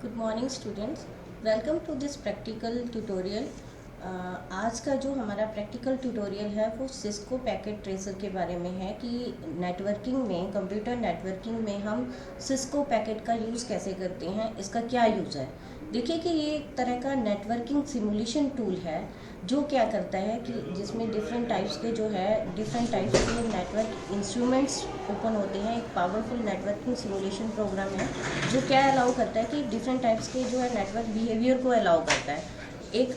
Good morning students, welcome to this practical tutorial. आज का जो हमारा प्रैक्टिकल ट्यूटोरियल है वो सिस्को पैकेट ट्रेसर के बारे में है कि नेटवर्किंग में, कंप्यूटर नेटवर्किंग में हम सिस्को पैकेट का यूज़ कैसे करते हैं, इसका क्या यूज़ है। देखिए कि ये एक तरह का नेटवर्किंग सिमुलेशन टूल है जो क्या करता है कि जिसमें डिफरेंट टाइप्स के नेटवर्क इंस्ट्रूमेंट्स ओपन होते हैं। एक पावरफुल नेटवर्किंग सिमुलेशन प्रोग्राम है जो क्या अलाउ करता है कि डिफरेंट टाइप्स के जो है नेटवर्क बिहेवियर को अलाउ करता है। एक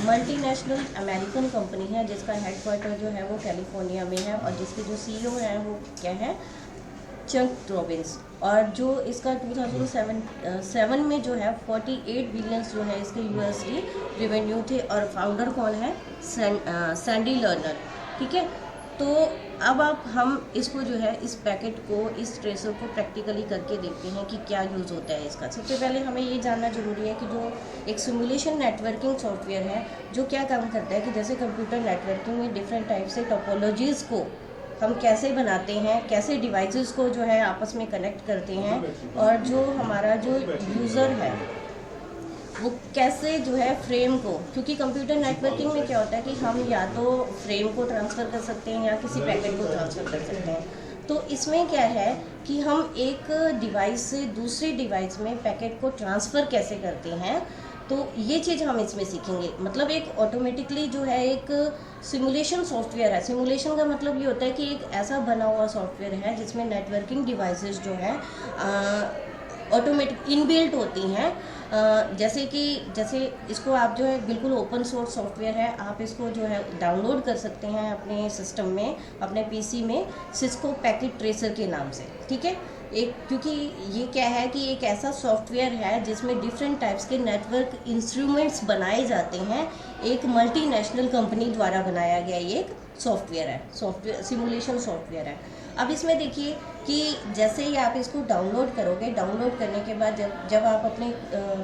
मल्टीनेशनल अमेरिकन कंपनी है जिसका हेडक्वार्टर जो है वो कैलिफोर्निया में है और जिसके जो सीईओ हैं वो क्या है, चंक रॉबिन्स। और जो इसका 2007 में जो है 48 बिलियंस जो है इसके यूएसडी रेवेन्यू थे और फाउंडर कौन है, सैंडी लर्नर। ठीक है, तो अब हम इसको जो है इस पैकेट को, इस ट्रेसर को प्रैक्टिकली करके देखते हैं कि क्या यूज़ होता है इसका। सबसे पहले हमें ये जानना जरूरी है कि जो एक सिमुलेशन नेटवर्किंग सॉफ्टवेयर है जो क्या काम करता है कि जैसे कंप्यूटर नेटवर्किंग में डिफरेंट टाइप से टोपोलॉजीज़ को हम कैसे बनाते हैं, कैसे डिवाइसेस को जो है आपस में कनेक्ट करते हैं और जो हमारा जो यूज़र है वो कैसे जो है फ्रेम को, क्योंकि कंप्यूटर नेटवर्किंग में क्या होता है कि हम या तो फ्रेम को ट्रांसफ़र कर सकते हैं या किसी पैकेट को ट्रांसफ़र कर सकते हैं। तो इसमें क्या है कि हम एक डिवाइस से दूसरे डिवाइस में पैकेट को ट्रांसफ़र कैसे करते हैं, तो ये चीज़ हम इसमें सीखेंगे। मतलब एक ऑटोमेटिकली जो है एक सिमुलेशन सॉफ्टवेयर है। सिमुलेशन का मतलब ये होता है कि एक ऐसा बना हुआ सॉफ्टवेयर है जिसमें नेटवर्किंग डिवाइसेस जो है ऑटोमेटिक इनबिल्ट होती हैं। जैसे इसको आप जो है बिल्कुल ओपन सोर्स सॉफ्टवेयर है, आप इसको जो है डाउनलोड कर सकते हैं अपने सिस्टम में, अपने पीसी में, सिस्को पैकेट ट्रेसर के नाम से। ठीक है, क्योंकि ये क्या है कि एक ऐसा सॉफ्टवेयर है जिसमें डिफरेंट टाइप्स के नेटवर्क इंस्ट्रूमेंट्स बनाए जाते हैं। एक मल्टीनेशनल कंपनी द्वारा बनाया गया ये एक सॉफ्टवेयर है, सिमुलेशन सॉफ्टवेयर है। अब इसमें देखिए कि जैसे ही आप इसको डाउनलोड करोगे, डाउनलोड करने के बाद जब आप अपने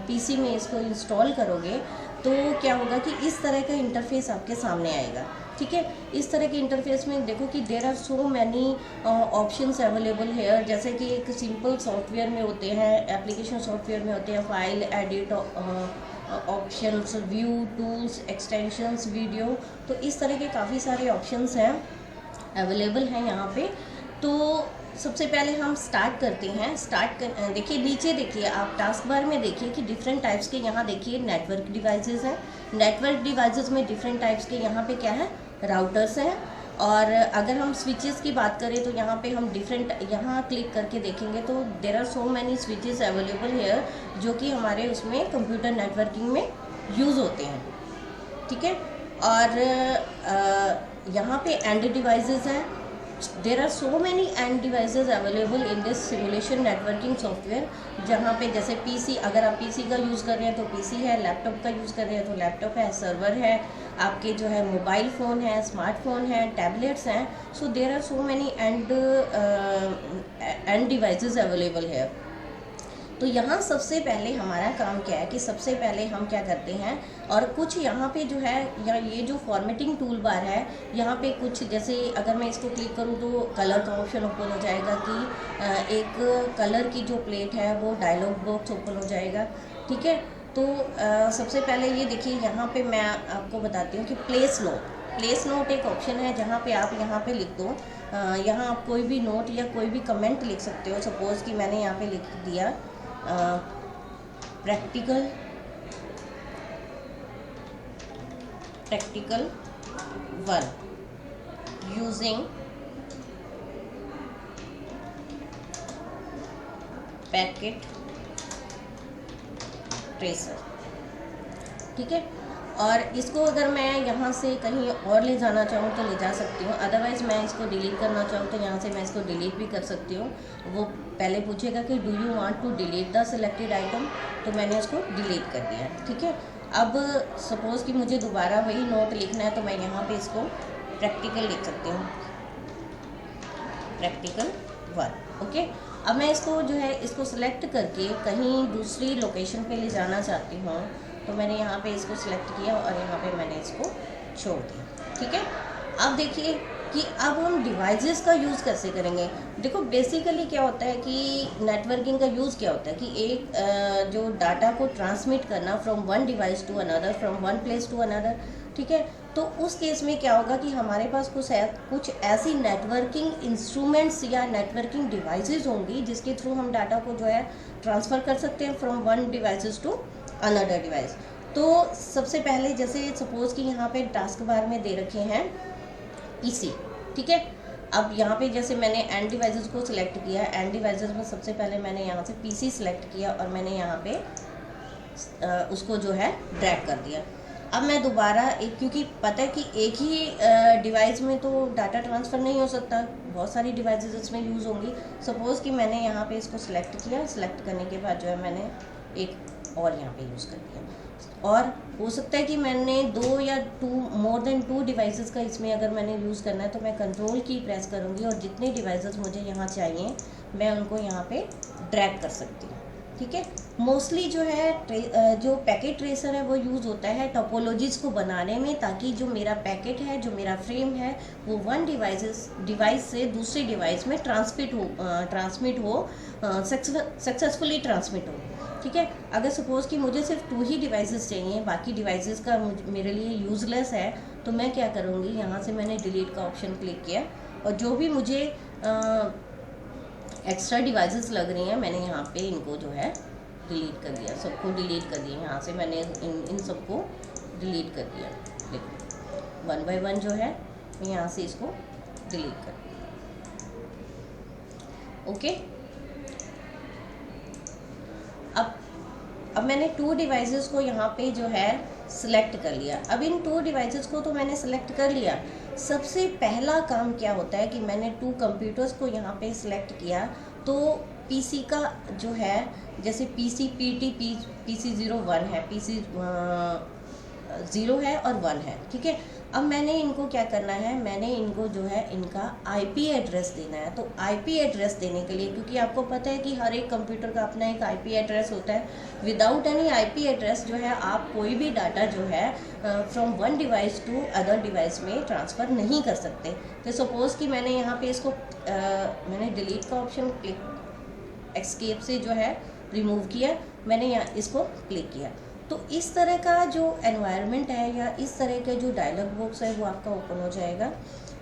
पीसी में इसको इंस्टॉल करोगे तो क्या होगा कि इस तरह का इंटरफेस आपके सामने आएगा। ठीक है, इस तरह के इंटरफेस में देखो कि there are so many options available है। जैसे कि एक सिंपल सॉफ्टवेयर में होते हैं, एप्लीकेशन सॉफ्टवेयर में होते हैं file, edit, options, view, tools, extensions, video. तो इस तरह के काफ़ी सारे ऑप्शंस हैं, अवेलेबल हैं यहाँ पे। तो सबसे पहले हम स्टार्ट करते हैं। देखिए नीचे देखिए, आप टास्क बार में देखिए कि डिफरेंट टाइप्स के यहाँ देखिए नेटवर्क डिवाइसेस हैं। नेटवर्क डिवाइसेस में डिफरेंट टाइप्स के यहाँ पे क्या है, राउटर्स हैं। और अगर हम स्विचेस की बात करें तो यहाँ पे हम यहाँ क्लिक करके देखेंगे तो there are so many switches available here जो कि हमारे उसमें कंप्यूटर नेटवर्किंग में यूज़ होते हैं। ठीक है, और यहाँ पे एंड डिवाइसेस हैं। There are so many and devices available in this simulation networking software, जहाँ पे जैसे पीसी, अगर आप पीसी का यूज़ कर रहे हैं तो पीसी है, लैपटॉप का यूज़ कर रहे हैं तो लैपटॉप है, सर्वर है, आपके जो है मोबाइल फ़ोन है, स्मार्टफोन है, टैबलेट्स हैं। So there are so many and devices available है। तो यहाँ सबसे पहले हमारा काम क्या है कि सबसे पहले हम क्या करते हैं, और कुछ यहाँ पे जो है या ये जो फॉर्मेटिंग टूल बार है, यहाँ पे कुछ जैसे अगर मैं इसको क्लिक करूँ तो कलर का ऑप्शन ओपन हो जाएगा कि एक कलर की जो प्लेट है वो डायलॉग बॉक्स ओपन हो जाएगा। ठीक है, तो सबसे पहले ये देखिए, यहाँ पे मैं आपको बताती हूँ कि प्लेस नोट एक ऑप्शन है जहाँ पे आप यहाँ पे लिख दो। यहाँ आप कोई भी नोट या कोई भी कमेंट लिख सकते हो। सपोज़ कि मैंने यहाँ पे लिख दिया प्रैक्टिकल 1 यूजिंग पैकेट ट्रेसर। ठीक है, और इसको अगर मैं यहाँ से कहीं और ले जाना चाहूँ तो ले जा सकती हूँ, अदरवाइज़ मैं इसको डिलीट करना चाहूँ तो यहाँ से मैं इसको डिलीट भी कर सकती हूँ। वो पहले पूछेगा कि do you want to delete the selected item, तो मैंने इसको डिलीट कर दिया। ठीक है, अब सपोज़ कि मुझे दोबारा वही नोट लिखना है तो मैं यहाँ पे इसको प्रैक्टिकल लिख सकती हूँ, प्रैक्टिकल 1। ओके, अब मैं इसको जो है इसको सिलेक्ट करके कहीं दूसरी लोकेशन पे ले जाना चाहती हूँ तो मैंने यहाँ पे इसको सिलेक्ट किया और यहाँ पे मैंने इसको छोड़ दिया। ठीक है, अब देखिए कि अब हम डिवाइसेस का यूज़ कैसे करेंगे। देखो बेसिकली क्या होता है कि नेटवर्किंग का यूज़ क्या होता है कि एक जो डाटा को ट्रांसमिट करना from one device to another, from one place to another, ठीक है। तो उस केस में क्या होगा कि हमारे पास कुछ ऐसी नेटवर्किंग इंस्ट्रूमेंट्स या नेटवर्किंग डिवाइसेस होंगी जिसके थ्रू हम डाटा को जो है ट्रांसफ़र कर सकते हैं from one devices to another device. तो सबसे पहले जैसे सपोज़ कि यहाँ पे टास्क बार में दे रखे हैं पीसी, ठीक है। अब यहाँ पे जैसे मैंने एंड डिवाइसेस को सिलेक्ट किया, एंड डिवाइसेस में सबसे पहले मैंने यहाँ से पीसी सिलेक्ट किया और मैंने यहाँ पे उसको जो है ड्रैग कर दिया। अब मैं दोबारा क्योंकि पता है कि एक ही डिवाइस में तो डाटा ट्रांसफ़र नहीं हो सकता, बहुत सारी डिवाइसेस इसमें यूज़ होंगी। सपोज़ कि मैंने यहाँ पे इसको सिलेक्ट किया, सिलेक्ट करने के बाद जो है मैंने एक और यहाँ पे यूज़ कर दिया, और हो सकता है कि मैंने 2 या मोर देन 2 डिवाइसेस का इसमें अगर मैंने यूज़ करना है तो मैं कंट्रोल की प्रेस करूँगी और जितने डिवाइसेस मुझे यहाँ चाहिए मैं उनको यहाँ पे ड्रैग कर सकती हूँ, ठीक है। मोस्टली जो है जो पैकेट ट्रेसर है वो यूज़ होता है टोपोलॉजीज़ को बनाने में, ताकि जो मेरा पैकेट है, जो मेरा फ्रेम है, वो वन डिवाइस से दूसरे डिवाइस में ट्रांसमिट हो सक्सेसफुली ट्रांसमिट हो, ठीक है। अगर सपोज़ कि मुझे सिर्फ 2 ही डिवाइसेस चाहिए, बाकी डिवाइसेस का मेरे लिए यूज़लेस है, तो मैं क्या करूँगी, यहाँ से मैंने डिलीट का ऑप्शन क्लिक किया और जो भी मुझे एक्स्ट्रा डिवाइसेस लग रही हैं मैंने यहाँ पे इनको जो है डिलीट कर दिया, सबको डिलीट कर दिया। यहाँ से मैंने इन सबको डिलीट कर दिया। देखो 1 बाय 1 जो है मैं यहाँ से इसको डिलीट कर दिया। ओके, अब मैंने 2 डिवाइसेस को यहाँ पे जो है सिलेक्ट कर लिया। अब इन 2 डिवाइसेस को तो मैंने सिलेक्ट कर लिया। सबसे पहला काम क्या होता है कि मैंने 2 कंप्यूटर्स को यहाँ पे सिलेक्ट किया, तो पीसी का जो है जैसे पीसी 01 है, पीसी 0 है और 1 है, ठीक है। अब मैंने इनको क्या करना है, मैंने इनको जो है इनका आईपी एड्रेस देना है। तो आईपी एड्रेस देने के लिए, क्योंकि आपको पता है कि हर एक कंप्यूटर का अपना एक आईपी एड्रेस होता है, विदाउट एनी आईपी एड्रेस जो है आप कोई भी डाटा जो है from one device to other device में ट्रांसफ़र नहीं कर सकते। तो सपोज़ कि मैंने यहाँ पे इसको मैंने डिलीट का ऑप्शन क्लिक एस्केप से जो है रिमूव किया, मैंने यहाँ इसको क्लिक किया। तो इस तरह का जो एनवायरनमेंट है या इस तरह का जो डायलॉग बॉक्स है वो आपका ओपन हो जाएगा।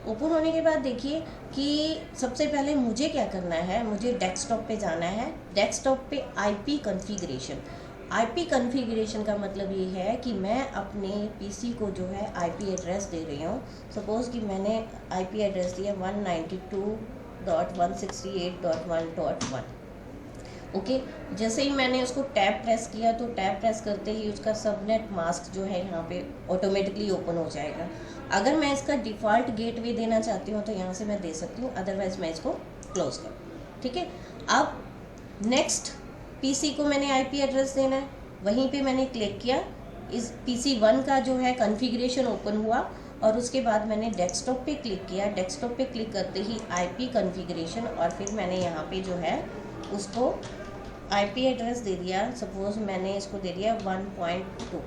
ओपन होने के बाद देखिए कि सबसे पहले मुझे क्या करना है, मुझे डेस्कटॉप पे जाना है। डेस्कटॉप पे आईपी कॉन्फ़िगरेशन, आईपी कॉन्फ़िगरेशन का मतलब ये है कि मैं अपने पीसी को जो है आईपी एड्रेस दे रही हूँ। सपोज़ कि मैंने आईपी एड्रेस दिया 192.168.1.1। ओके, जैसे ही मैंने उसको टैब प्रेस किया तो टैब प्रेस करते ही उसका सबनेट मास्क जो है यहाँ पे ऑटोमेटिकली ओपन हो जाएगा। अगर मैं इसका डिफ़ॉल्ट गेटवे देना चाहती हूँ तो यहाँ से मैं दे सकती हूँ, अदरवाइज़ मैं इसको क्लोज करूँ, ठीक है। अब नेक्स्ट पीसी को मैंने आईपी एड्रेस देना है, वहीं पे मैंने क्लिक किया, इस पीसी 1 का जो है कॉन्फ़िगरेशन ओपन हुआ और उसके बाद मैंने डेस्कटॉप पे क्लिक किया। डेस्कटॉप पे क्लिक करते ही आईपी कॉन्फ़िगरेशन और फिर मैंने यहाँ पे जो है उसको आईपी एड्रेस दे दिया। सपोज़ मैंने इसको दे दिया 1.2।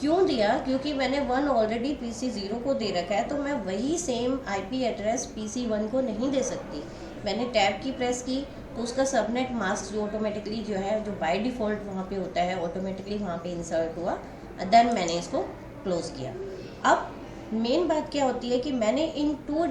क्यों दिया, क्योंकि मैंने 1 ऑलरेडी पीसी 0 को दे रखा है, तो मैं वही सेम आईपी एड्रेस पीसी 1 को नहीं दे सकती। मैंने टैब की प्रेस की तो उसका सबनेट मास्क जो ऑटोमेटिकली जो है जो बाय डिफ़ॉल्ट वहाँ पे होता है ऑटोमेटिकली वहाँ पे इंसर्ट हुआ। देन मैंने इसको क्लोज़ किया। अब मेन बात क्या होती है कि मैंने इन 2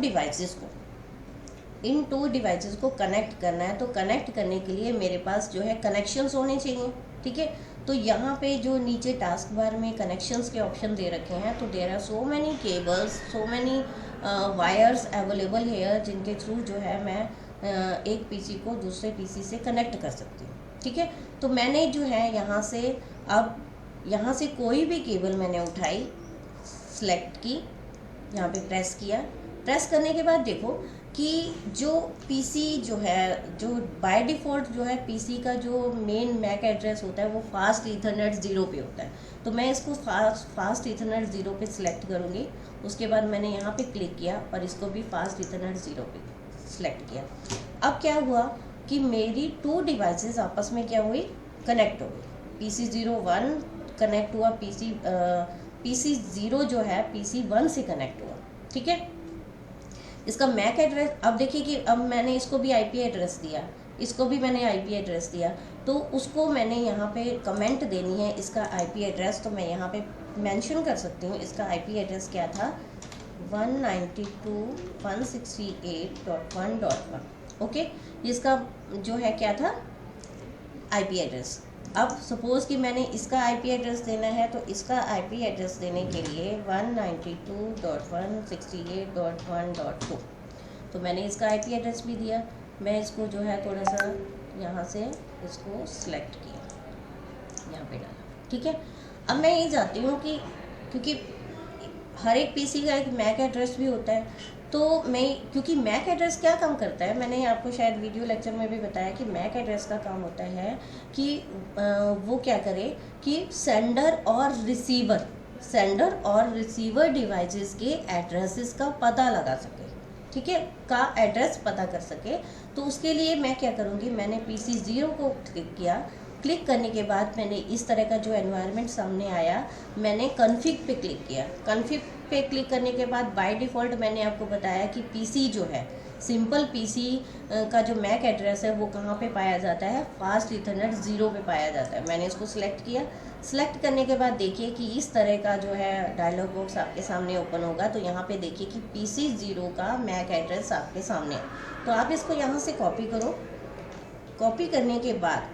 डिवाइसेस को कनेक्ट करना है। तो कनेक्ट करने के लिए मेरे पास जो है कनेक्शंस होने चाहिए, ठीक है। तो यहाँ पे जो नीचे टास्क बार में कनेक्शंस के ऑप्शन दे रखे हैं, तो there are so many cables, so many wires available here, जिनके थ्रू जो है मैं एक पीसी को दूसरे पीसी से कनेक्ट कर सकती हूँ, ठीक है। तो मैंने जो है यहाँ से कोई भी केबल मैंने उठाई, सेलेक्ट की, यहाँ पे प्रेस किया। प्रेस करने के बाद देखो कि जो पीसी जो है, जो बाय डिफ़ॉल्ट जो है पीसी का जो मेन मैक एड्रेस होता है वो फास्ट ईथरनेट 0 पे होता है। तो मैं इसको फास्ट ईथरनेट 0 पे सिलेक्ट करूँगी। उसके बाद मैंने यहाँ पे क्लिक किया और इसको भी फास्ट ईथरनेट 0 पे सिलेक्ट किया। अब क्या हुआ कि मेरी 2 डिवाइसेस आपस में क्या हुई, कनेक्ट हो गई। पीसी 01 कनेक्ट हुआ, पीसी 0 जो है पीसी 1 से कनेक्ट हुआ, ठीक है। इसका मैक एड्रेस, अब देखिए कि अब मैंने इसको भी आईपी एड्रेस दिया, इसको भी मैंने आईपी एड्रेस दिया, तो उसको मैंने यहाँ पे कमेंट देनी है इसका आईपी एड्रेस, तो मैं यहाँ पे मेंशन कर सकती हूँ इसका आईपी एड्रेस क्या था, 192.168.1.1। ओके, इसका जो है क्या था आईपी एड्रेस। अब सपोज़ कि मैंने इसका आईपी एड्रेस देना है, तो इसका आईपी एड्रेस देने के लिए 192.168.1.2, तो मैंने इसका आईपी एड्रेस भी दिया। मैं इसको जो है थोड़ा सा यहाँ से इसको सिलेक्ट किया, यहाँ पे डाला, ठीक है। अब मैं ये चाहती हूँ कि क्योंकि हर एक पीसी का एक मैक एड्रेस भी होता है, तो मैं क्योंकि मैक एड्रेस क्या काम करता है, मैंने आपको शायद वीडियो लेक्चर में भी बताया कि मैक एड्रेस का काम होता है कि वो क्या करे कि सेंडर और रिसीवर डिवाइसेस के एड्रेसेस का पता लगा सके, ठीक है, का एड्रेस पता कर सके। तो उसके लिए मैं क्या करूँगी, मैंने PC 0 को क्लिक किया। क्लिक करने के बाद मैंने इस तरह का जो एनवायरनमेंट सामने आया, मैंने कॉन्फ़िग पे क्लिक किया। कॉन्फ़िग पे क्लिक करने के बाद बाय डिफ़ॉल्ट मैंने आपको बताया कि PC जो है, सिंपल PC का जो मैक एड्रेस है वो कहाँ पे पाया जाता है, फास्ट ईथरनेट 0 पे पाया जाता है। मैंने इसको सिलेक्ट किया। सिलेक्ट करने के बाद देखिए कि इस तरह का जो है डायलॉग बॉक्स आपके सामने ओपन होगा। तो यहाँ पे देखिए कि PC 0 का मैक एड्रेस आपके सामने है। तो आप इसको यहाँ से कॉपी करो। कॉपी करने के बाद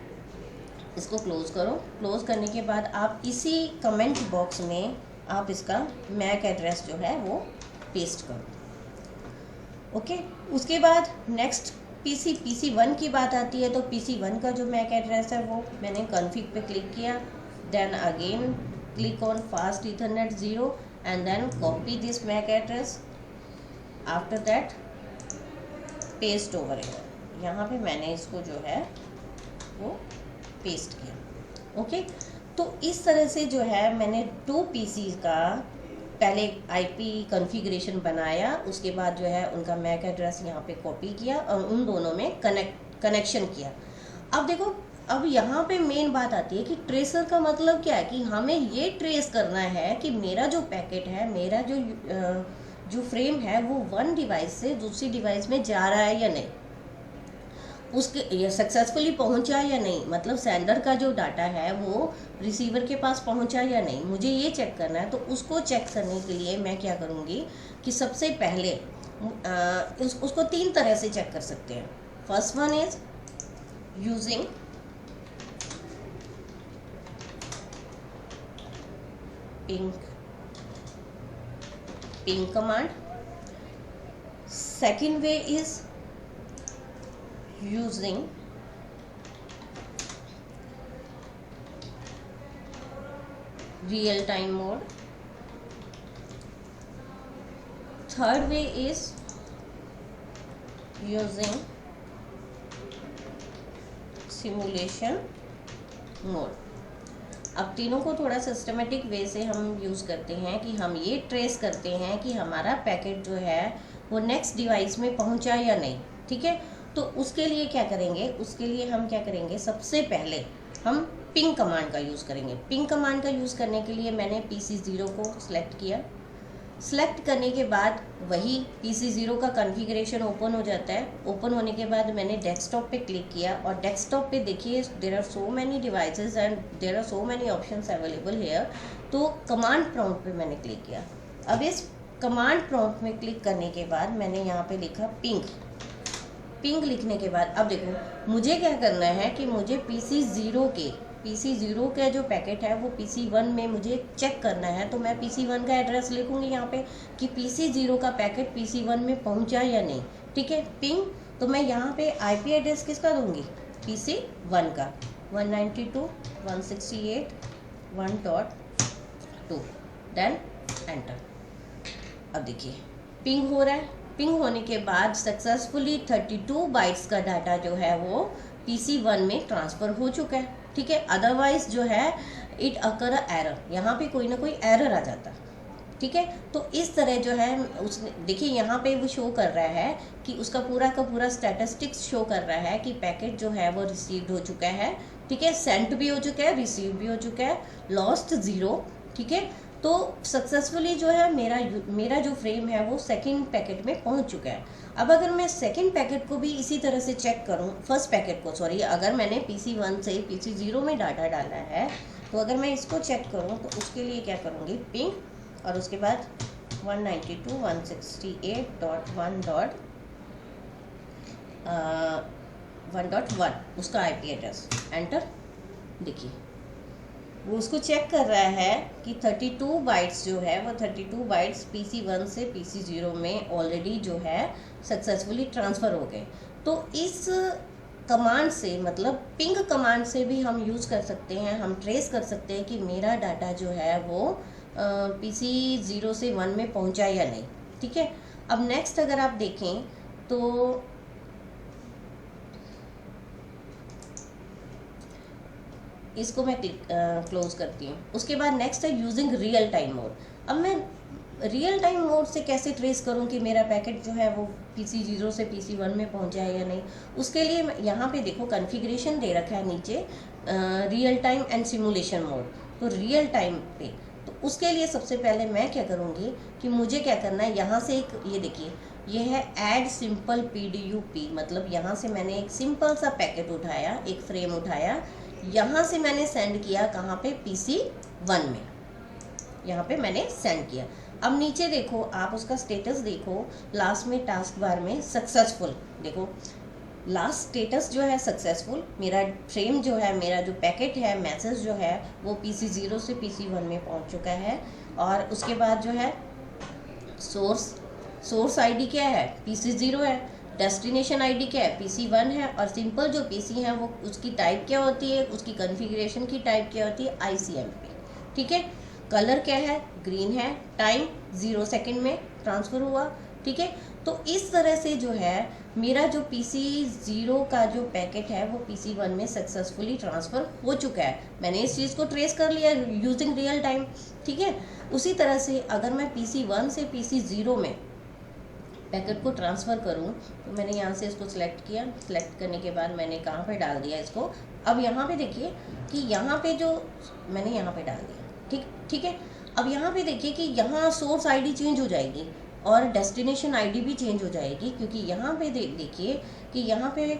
इसको क्लोज़ करो। क्लोज़ करने के बाद आप इसी कमेंट बॉक्स में आप इसका मैक एड्रेस जो है वो पेस्ट करो। ओके, उसके बाद नेक्स्ट PC 1 की बात आती है। तो PC 1 का जो मैक एड्रेस है वो मैंने कॉन्फ़िग पे क्लिक किया, then again click on fast ethernet 0 and then copy this MAC address. After that paste over here, यहाँ पे मैंने इसको जो है वो पेस्ट किया। ओके, तो इस तरह से जो है मैंने 2 PC का पहले आईपी कॉन्फ़िगरेशन बनाया, उसके बाद जो है उनका मैक एड्रेस यहाँ पे कॉपी किया और उन दोनों में कनेक्शन किया। अब देखो, अब यहाँ पे मेन बात आती है कि ट्रेसर का मतलब क्या है कि हमें ये ट्रेस करना है कि मेरा जो पैकेट है, मेरा जो फ्रेम है वो वन डिवाइस से दूसरी डिवाइस में जा रहा है या नहीं, उसके ये सक्सेसफुली पहुंचा या नहीं, मतलब सेंडर का जो डाटा है वो रिसीवर के पास पहुंचा या नहीं, मुझे ये चेक करना है। तो उसको चेक करने के लिए मैं क्या करूँगी कि सबसे पहले उसको 3 तरह से चेक कर सकते हैं। First one is using ping command. Second way is using real time mode. Third way is using simulation mode. अब तीनों को थोड़ा सिस्टमेटिक वे से हम यूज़ करते हैं कि हम ये ट्रेस करते हैं कि हमारा पैकेट जो है वो नेक्स्ट डिवाइस में पहुंचा या नहीं, ठीक है। तो उसके लिए क्या करेंगे, उसके लिए हम क्या करेंगे, सबसे पहले हम पिंग कमांड का यूज़ करेंगे। पिंग कमांड का यूज़ करने के लिए मैंने PC 0 को सिलेक्ट किया। सिलेक्ट करने के बाद वही PC 0 का कॉन्फ़िगरेशन ओपन हो जाता है। ओपन होने के बाद मैंने डेस्कटॉप पे क्लिक किया और डेस्कटॉप पे देखिए there are so many devices and there are so many options available here. तो कमांड प्रॉम्प्ट पे मैंने क्लिक किया। अब इस कमांड प्रॉम्प्ट में क्लिक करने के बाद मैंने यहाँ पे लिखा पिंग। पिंग लिखने के बाद अब देखो मुझे क्या करना है कि मुझे PC 0 का जो पैकेट है वो PC 1 में मुझे चेक करना है। तो मैं PC 1 का एड्रेस लिखूंगी यहाँ पे कि PC 0 का पैकेट PC 1 में पहुँचा या नहीं, ठीक है। पिंग, तो मैं यहाँ पे IP एड्रेस किसका दूंगी, PC 1 का 192.168.1.2, देन एंटर। अब देखिए पिंग हो रहा है। पिंग होने के बाद सक्सेसफुली 32 बाइट्स का डाटा जो है वो PC 1 में ट्रांसफ़र हो चुका है, ठीक है। अदरवाइज जो है इट अकर एरर, यहाँ पे कोई ना कोई एरर आ जाता, ठीक है। तो इस तरह जो है उसने देखिए यहाँ पे वो शो कर रहा है कि उसका पूरा का पूरा स्टैटिस्टिक्स शो कर रहा है कि पैकेट जो है वो रिसीव्ड हो चुका है, ठीक है, सेंट भी हो चुका है, रिसीव भी हो चुका है, लॉस्ट 0, ठीक है। तो सक्सेसफुली जो है मेरा जो फ्रेम है वो सेकंड पैकेट में पहुंच चुका है। अब अगर मैं सेकंड पैकेट को भी इसी तरह से चेक करूं, फर्स्ट पैकेट को सॉरी, अगर मैंने PC1 से PC0 में डाटा डाला है, तो अगर मैं इसको चेक करूं तो उसके लिए क्या करूंगी, पिंग और उसके बाद 192.168.1.1 उसका IP एड्रेस, एंटर। देखिए वो उसको चेक कर रहा है कि 32 बाइट्स जो है वो 32 बाइट्स PC1 से PC0 में ऑलरेडी जो है सक्सेसफुली ट्रांसफ़र हो गए। तो इस कमांड से, मतलब पिंग कमांड से भी हम यूज़ कर सकते हैं, हम ट्रेस कर सकते हैं कि मेरा डाटा जो है वो PC0 से 1 में पहुंचा या नहीं। ठीक है, अब नेक्स्ट अगर आप देखें तो इसको मैं क्लोज करती हूँ। उसके बाद नेक्स्ट है यूजिंग रियल टाइम मोड। अब मैं रियल टाइम मोड से कैसे ट्रेस करूँ कि मेरा पैकेट जो है वो PC0 से PC1 में पहुँचा है या नहीं। उसके लिए यहाँ पे देखो कॉन्फ़िगरेशन दे रखा है नीचे, real time and simulation mode. तो रियल टाइम पे, तो उसके लिए सबसे पहले मैं क्या करूँगी कि मुझे क्या करना है, यहाँ से एक ये देखिए ये है ऐड सिंपल PDUP, मतलब यहाँ से मैंने एक सिंपल सा पैकेट उठाया, एक फ्रेम उठाया, यहाँ से मैंने सेंड किया कहाँ पे, PC1 में, यहाँ पे मैंने सेंड किया। अब नीचे देखो आप उसका स्टेटस देखो, लास्ट में टास्क बार में सक्सेसफुल, देखो लास्ट स्टेटस जो है सक्सेसफुल, मेरा फ्रेम जो है, मेरा जो पैकेट है, मैसेज जो है वो PC0 से PC1 में पहुँच चुका है। और उसके बाद जो है सोर्स ID क्या है, PC0 है, डेस्टिनेशन आईडी क्या है, PC1 है, और सिंपल जो PC है वो उसकी टाइप क्या होती है, उसकी कॉन्फ़िगरेशन की टाइप क्या होती है, ICMP। ठीक है, कलर क्या है, ग्रीन है, टाइम 0 सेकंड में ट्रांसफ़र हुआ। ठीक है, तो इस तरह से जो है मेरा जो PC0 का जो पैकेट है वो PC1 में सक्सेसफुली ट्रांसफ़र हो चुका है। मैंने इस चीज़ को ट्रेस कर लिया यूजिंग रियल टाइम। ठीक है, उसी तरह से अगर मैं PC1 से PC0 में पैकेट को ट्रांसफ़र करूं, तो मैंने यहाँ से इसको सिलेक्ट किया, सिलेक्ट करने के बाद मैंने कहाँ पे डाल दिया इसको। अब यहाँ पे देखिए कि यहाँ पे जो मैंने यहाँ पे डाल दिया, ठीक है। अब यहाँ पे देखिए कि यहाँ सोर्स आईडी चेंज हो जाएगी और डेस्टिनेशन आईडी भी चेंज हो जाएगी, क्योंकि यहाँ पे देखिए कि यहाँ पे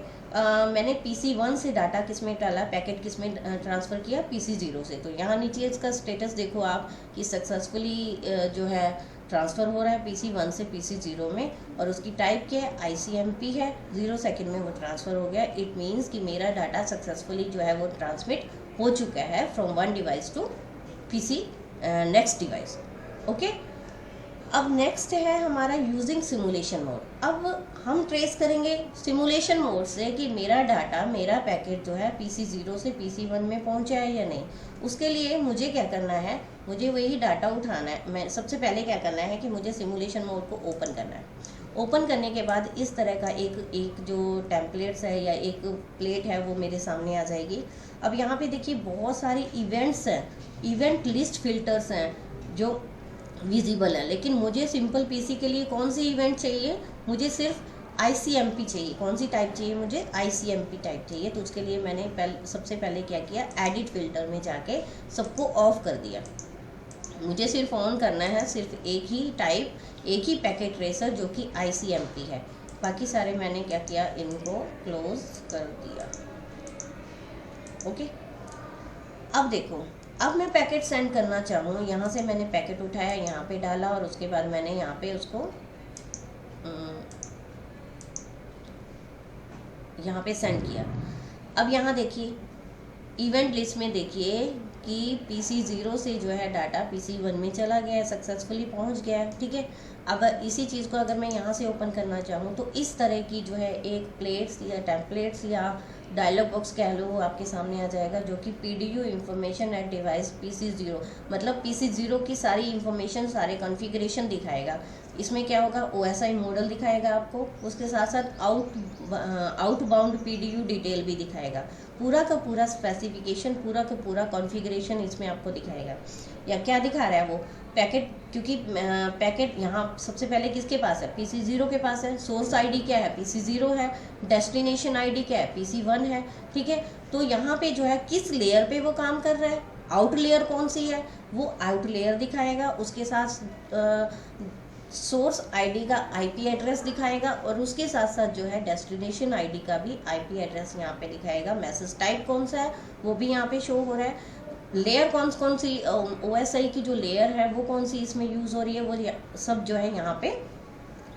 मैंने PC1 से डाटा किस में डाला, पैकेट किस में ट्रांसफ़र किया, PC0 से। तो यहाँ नीचे इसका स्टेटस देखो आप कि सक्सेसफुली जो है ट्रांसफ़र हो रहा है PC1 से PC0 में, और उसकी टाइप क्या है, ICMP है, 0 सेकंड में वो ट्रांसफ़र हो गया। इट मीन्स कि मेरा डाटा सक्सेसफुली जो है वो ट्रांसमिट हो चुका है from one device to PC next device. Okay, अब नेक्स्ट है हमारा यूजिंग सिमुलेशन मोड। अब हम ट्रेस करेंगे सिमुलेशन मोड से कि मेरा डाटा, मेरा पैकेट जो है PC0 से PC1 में पहुंचा है या नहीं। उसके लिए मुझे क्या करना है, मुझे वही डाटा उठाना है। मैं सबसे पहले क्या करना है कि मुझे सिमुलेशन मोड को ओपन करना है। ओपन करने के बाद इस तरह का एक जो टेम्पलेट्स है या एक प्लेट है वो मेरे सामने आ जाएगी। अब यहाँ पे देखिए बहुत सारे इवेंट्स हैं, इवेंट लिस्ट फिल्टर्स हैं जो विजिबल है, लेकिन मुझे सिंपल PC के लिए कौन सी इवेंट चाहिए, मुझे सिर्फ ICMP चाहिए। कौन सी टाइप चाहिए, मुझे ICMP टाइप चाहिए। तो उसके लिए मैंने सबसे पहले क्या किया, एडिट फिल्टर में जाके सबको ऑफ कर दिया। मुझे सिर्फ ऑन करना है सिर्फ एक ही टाइप, एक ही पैकेट ट्रेसर जो कि ICMP है। बाकी सारे मैंने क्या किया, इनको क्लोज कर दिया। ओके, अब देखो, अब मैं पैकेट सेंड करना चाहूँ, यहाँ से मैंने पैकेट उठाया, यहाँ पे डाला, और उसके बाद मैंने यहाँ पे उसको यहाँ पे सेंड किया। अब यहाँ देखिए इवेंट लिस्ट में देखिए कि PC0 से जो है डाटा PC1 में चला गया है, सक्सेसफुली पहुँच गया है। ठीक है, अगर इसी चीज़ को अगर मैं यहाँ से ओपन करना चाहूँ तो इस तरह की जो है एक प्लेट्स या टेम्पलेट्स या डायलॉग बॉक्स कह लो वो आपके सामने आ जाएगा, जो कि PDU information at device PC0, मतलब PC0 की सारी इंफॉर्मेशन, सारे कॉन्फ़िगरेशन दिखाएगा। इसमें क्या होगा, OSI मॉडल दिखाएगा आपको, उसके साथ साथ आउटबाउंड PDU डिटेल भी दिखाएगा। पूरा का पूरा स्पेसिफिकेशन, पूरा का पूरा कॉन्फ़िगरेशन इसमें आपको दिखाएगा। या क्या दिखा रहा है वो पैकेट, क्योंकि पैकेट यहाँ सबसे पहले किसके पास है, PC0 के पास है। सोर्स आईडी क्या है, PC0 है। डेस्टिनेशन आईडी क्या है, PC1 है। ठीक है, तो यहाँ पे जो है किस लेयर पे वो काम कर रहा है, आउट लेयर कौन सी है, वो आउट लेयर दिखाएगा, उसके साथ सोर्स आईडी का आईपी एड्रेस दिखाएगा, और उसके साथ साथ जो है डेस्टिनेशन आईडी का भी आईपी एड्रेस यहाँ पे दिखाएगा। मैसेज टाइप कौन सा है वो भी यहाँ पे शो हो रहा है। लेयर कौन सी ओएसआई की जो लेयर है वो कौन सी इसमें यूज़ हो रही है, वो सब जो है यहाँ पे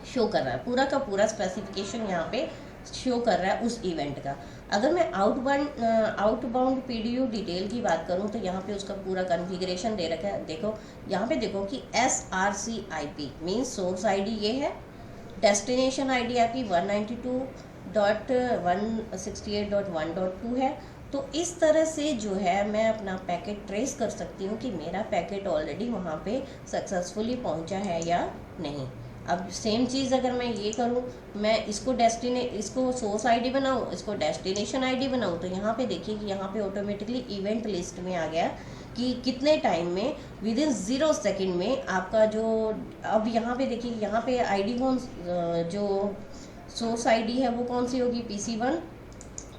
शो कर रहा है। पूरा का पूरा स्पेसिफिकेशन यहाँ पे शो कर रहा है उस इवेंट का। अगर मैं आउटबाउंड पीडीयू डिटेल की बात करूँ तो यहाँ पे उसका पूरा कॉन्फ़िगरेशन दे रखा है। देखो यहाँ पे देखो कि SRC-IP मीन्स सोर्स आईडी ये है, डेस्टिनेशन आईडी आपकी 192.168.1.2 है। तो इस तरह से जो है मैं अपना पैकेट ट्रेस कर सकती हूँ कि मेरा पैकेट ऑलरेडी वहाँ पे सक्सेसफुली पहुँचा है या नहीं। अब सेम चीज़ अगर मैं ये करूँ, मैं इसको सोर्स आईडी बनाऊँ, इसको डेस्टिनेशन आईडी बनाऊँ, तो यहाँ पे देखिए कि यहाँ पे ऑटोमेटिकली इवेंट लिस्ट में आ गया कि कितने टाइम में, विद इन 0 सेकेंड में आपका जो, अब यहाँ पे देखिए यहाँ पे आईडी कौन, जो सोर्स आईडी है वो कौन सी होगी, PC1,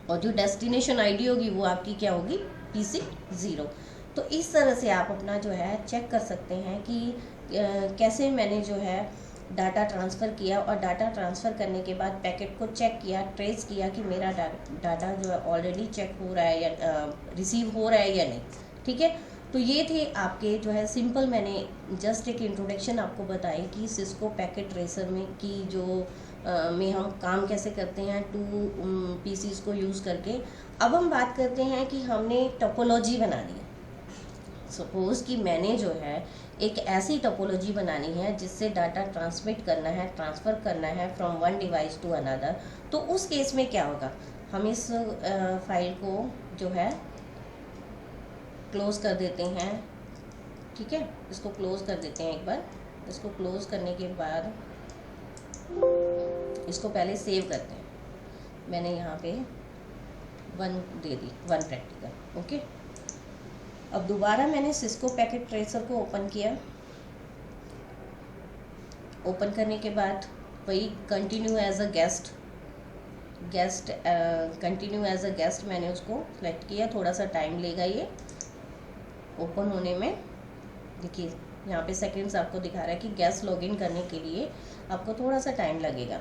और जो डेस्टिनेशन आईडी होगी वो आपकी क्या होगी, PC0। तो इस तरह से आप अपना जो है चेक कर सकते हैं कि कैसे मैंने जो है डाटा ट्रांसफ़र किया, और डाटा ट्रांसफ़र करने के बाद पैकेट को चेक किया, ट्रेस किया कि मेरा डाटा जो है ऑलरेडी चेक हो रहा है या रिसीव हो रहा है या नहीं। ठीक है, तो ये थे आपके जो है सिंपल, मैंने जस्ट एक इंट्रोडक्शन आपको बताई कि सिस्को पैकेट ट्रेसर में की जो में हम काम कैसे करते हैं 2 PCs को यूज़ करके। अब हम बात करते हैं कि हमने टोपोलॉजी बनानी है। सपोज़ कि मैंने जो है एक ऐसी टोपोलॉजी बनानी है जिससे डाटा ट्रांसमिट करना है, ट्रांसफ़र करना है from one device to another. तो उस केस में क्या होगा, हम इस फाइल को जो है क्लोज़ कर देते हैं। ठीक है, इसको क्लोज़ कर देते हैं एक बार। इसको क्लोज़ करने के बाद इसको पहले सेव करते हैं। मैंने यहाँ पे 1 दे दी, 1 प्रैक्टिकल। ओके, अब दोबारा मैंने सिस्को पैकेट ट्रेसर को ओपन किया। ओपन करने के बाद वही continue as a guest continue as a guest मैंने उसको सेलेक्ट किया। थोड़ा सा टाइम लेगा ये ओपन होने में। देखिए यहाँ पे सेकंड्स आपको दिखा रहा है कि गेस्ट लॉगिन करने के लिए आपको थोड़ा सा टाइम लगेगा।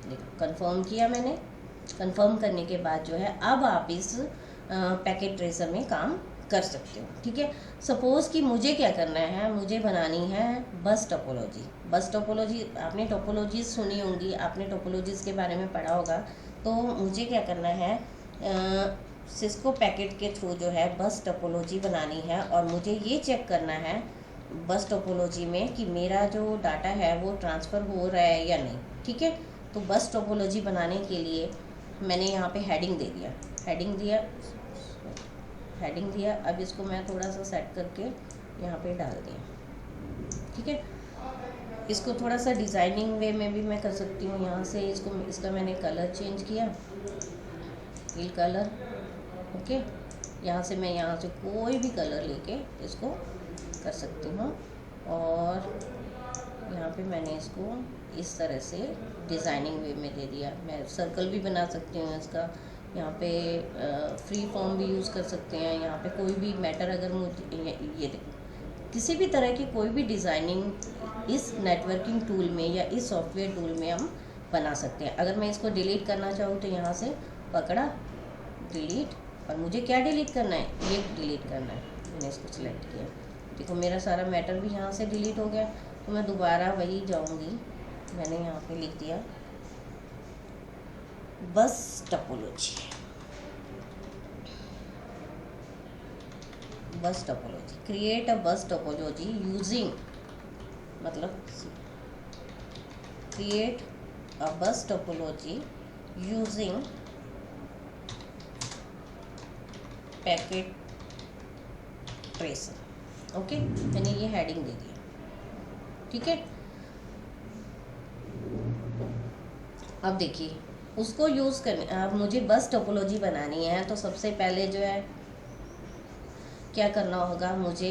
देखो कंफर्म किया मैंने। कंफर्म करने के बाद जो है अब आप इस पैकेट ट्रेसर में काम कर सकते हो। ठीक है, सपोज़ कि मुझे क्या करना है, मुझे बनानी है बस टोपोलॉजी। बस टोपोलॉजी, आपने टोपोलॉजीज सुनी होंगी, आपने टोपोलॉजीज के बारे में पढ़ा होगा। तो मुझे क्या करना है, सिस्को पैकेट के थ्रू जो है बस टोपोलॉजी बनानी है, और मुझे ये चेक करना है बस टोपोलॉजी में कि मेरा जो डाटा है वो ट्रांसफ़र हो रहा है या नहीं। ठीक है, तो बस टोपोलॉजी बनाने के लिए मैंने यहाँ पे हेडिंग दिया। अब इसको मैं थोड़ा सा सेट करके यहाँ पे डाल दिया। ठीक है, इसको थोड़ा सा डिज़ाइनिंग वे में भी मैं कर सकती हूँ। यहाँ से इसका मैंने कलर चेंज किया, फिल कलर। ओके, यहाँ से मैं यहाँ से कोई भी कलर लेके इसको कर सकती हूँ, और यहाँ पे मैंने इसको इस तरह से डिज़ाइनिंग वे में दे दिया। मैं सर्कल भी बना सकती हूँ इसका, यहाँ पे फ्री फॉर्म भी यूज़ कर सकते हैं। यहाँ पे कोई भी मैटर, अगर मुझे ये किसी भी तरह की कोई भी डिज़ाइनिंग इस नेटवर्किंग टूल में या इस सॉफ्टवेयर टूल में हम बना सकते हैं। अगर मैं इसको डिलीट करना चाहूँ तो यहाँ से पकड़ा, डिलीट, और मुझे क्या डिलीट करना है, ये डिलीट करना है। मैंने इसको सिलेक्ट किया, देखो मेरा सारा मैटर भी यहाँ से डिलीट हो गया। तो मैं दोबारा वही जाऊँगी, मैंने यहाँ पे लिख दिया बस topology. Create a bus topology using, मतलब create a bus topology using packet tracer. Okay, मैंने ये हेडिंग दे दिया। ठीक है, अब देखिए उसको यूज़ करने, अब मुझे बस टोपोलॉजी बनानी है तो सबसे पहले जो है क्या करना होगा, मुझे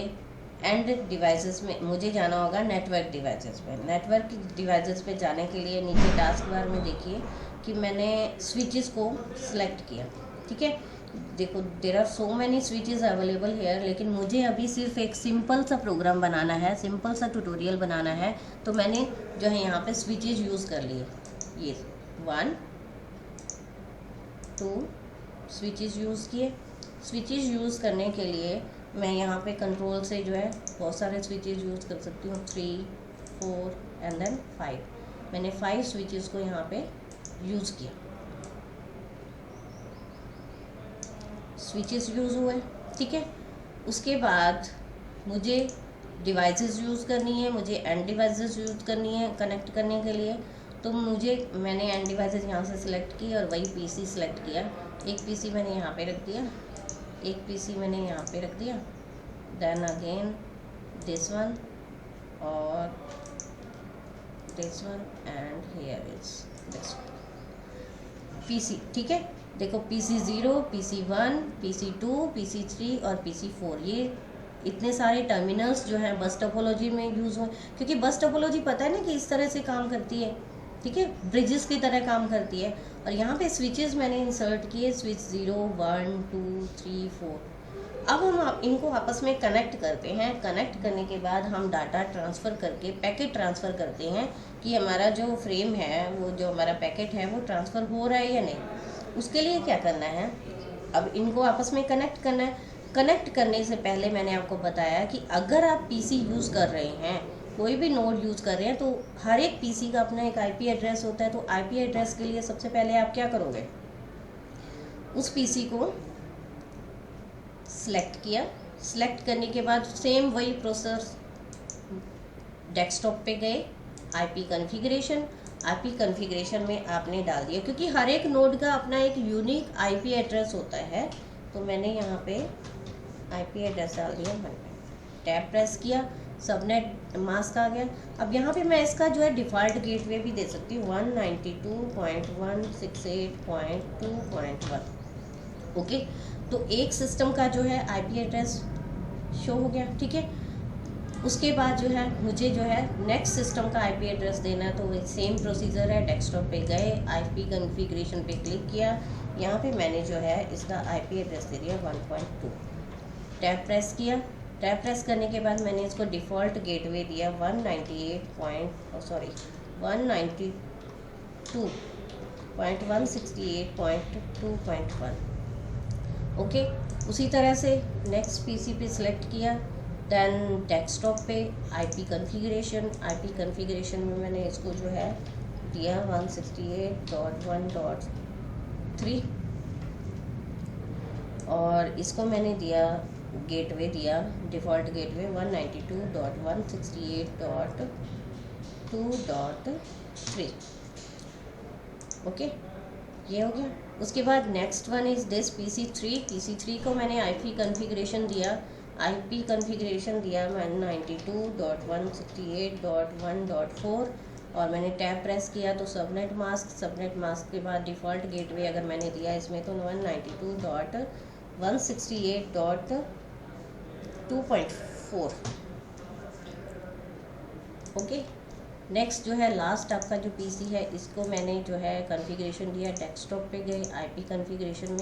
एंड डिवाइसेस में मुझे जाना होगा नेटवर्क डिवाइसेस पे। नेटवर्क डिवाइसेस पे जाने के लिए नीचे टास्क बार में देखिए कि मैंने स्विचेस को सिलेक्ट किया। ठीक है, देखो there are so many switches available here, लेकिन मुझे अभी सिर्फ एक सिंपल सा प्रोग्राम बनाना है, सिंपल सा ट्यूटोरियल बनाना है। तो मैंने जो है यहाँ पे स्विचेस यूज़ कर लिए, ये 1 2 स्विचेस यूज़ किए। स्विचेस यूज़ करने के लिए मैं यहाँ पे कंट्रोल से जो है बहुत सारे स्विचेस यूज़ कर सकती हूँ, 3 4 एंड देन 5। मैंने 5 स्विचेस को यहाँ पे यूज़ किया। स्विचेस यूज़ हुए, ठीक है। उसके बाद मुझे डिवाइसेस यूज़ करनी है, मुझे एंड डिवाइसेस यूज़ करनी है कनेक्ट करने के लिए। तो मैंने एंड डिवाइसेस यहाँ से सिलेक्ट की और वही पीसी सिलेक्ट किया। एक पीसी मैंने यहाँ पे रख दिया, एक पीसी मैंने यहाँ पे रख दिया, देन अगेन दिस वन और this one and here is this PC, ठीक है। देखो PC 0, PC 1, PC 2, PC 3 और PC 4, ये इतने सारे टर्मिनल्स जो हैं बस टोपोलॉजी में यूज़ हो, क्योंकि बस टोपोलॉजी पता है ना कि इस तरह से काम करती है, ठीक है, ब्रिजेस की तरह काम करती है। और यहाँ पे स्विचेस मैंने इंसर्ट किए, स्विच 0 1 2 3 4। अब हम इनको आपस में कनेक्ट करते हैं। कनेक्ट करने के बाद हम डाटा ट्रांसफ़र करके पैकेट ट्रांसफ़र करते हैं कि हमारा जो फ्रेम है, वो जो हमारा पैकेट है वो ट्रांसफ़र हो रहा है या नहीं। उसके लिए क्या करना है, अब इनको आपस में कनेक्ट करना है। कनेक्ट करने से पहले मैंने आपको बताया कि अगर आप पीसी यूज़ कर रहे हैं, कोई भी नोड यूज़ कर रहे हैं, तो हर एक पीसी का अपना एक आईपी एड्रेस होता है। तो आईपी एड्रेस के लिए सबसे पहले आप क्या करोगे, उस पीसी को सिलेक्ट किया। सिलेक्ट करने के बाद सेम वही प्रोसेस, डेस्कटॉप पे गए, आईपी कॉन्फ़िगरेशन में आपने डाल दिया, क्योंकि हर एक नोड का अपना एक यूनिक आईपी एड्रेस होता है। तो मैंने यहाँ पे आईपी एड्रेस डाल दिया, टैब प्रेस किया, सबनेट मास्क आ गया। अब यहाँ पे मैं इसका जो है डिफ़ॉल्ट गेटवे भी दे सकती हूँ, 192.168.2.1। ओके, तो एक सिस्टम का जो है आईपी एड्रेस शो हो गया, ठीक है। उसके बाद जो है मुझे जो है नेक्स्ट सिस्टम का आईपी एड्रेस देना है, तो सेम प्रोसीजर है। डेस्कटॉप पे गए, आईपी कॉन्फ़िगरेशन पे क्लिक किया, यहाँ पे मैंने जो है इसका आईपी एड्रेस दे दिया 1.2। टैब प्रेस किया, टैब प्रेस करने के बाद मैंने इसको डिफ़ॉल्ट गेटवे दिया 192.168.2.1। ओके, उसी तरह से नेक्स्ट पीसी पे सिलेक्ट किया, देन डेस्कटॉप पे आईपी कॉन्फ़िगरेशन में मैंने इसको जो है दिया 168.1.3 और इसको मैंने दिया गेटवे दिया, डिफ़ॉल्ट गेटवे 192.168.2.3। ओके, ये हो गया। उसके बाद next one is this PC3 को मैंने आईपी कॉन्फ़िगरेशन दिया 192.168.1.4 और मैंने टैब प्रेस किया तो सबनेट मास्क के बाद डिफ़ॉल्ट गेटवे अगर मैंने दिया इसमें तो 192.168.2.4। ओके, नेक्स्ट जो है लास्ट आपका जो पीसी है, इसको मैंने जो है कॉन्फ़िगरेशन दिया। डेस्कटॉप पे गए, आईपी कॉन्फ़िगरेशन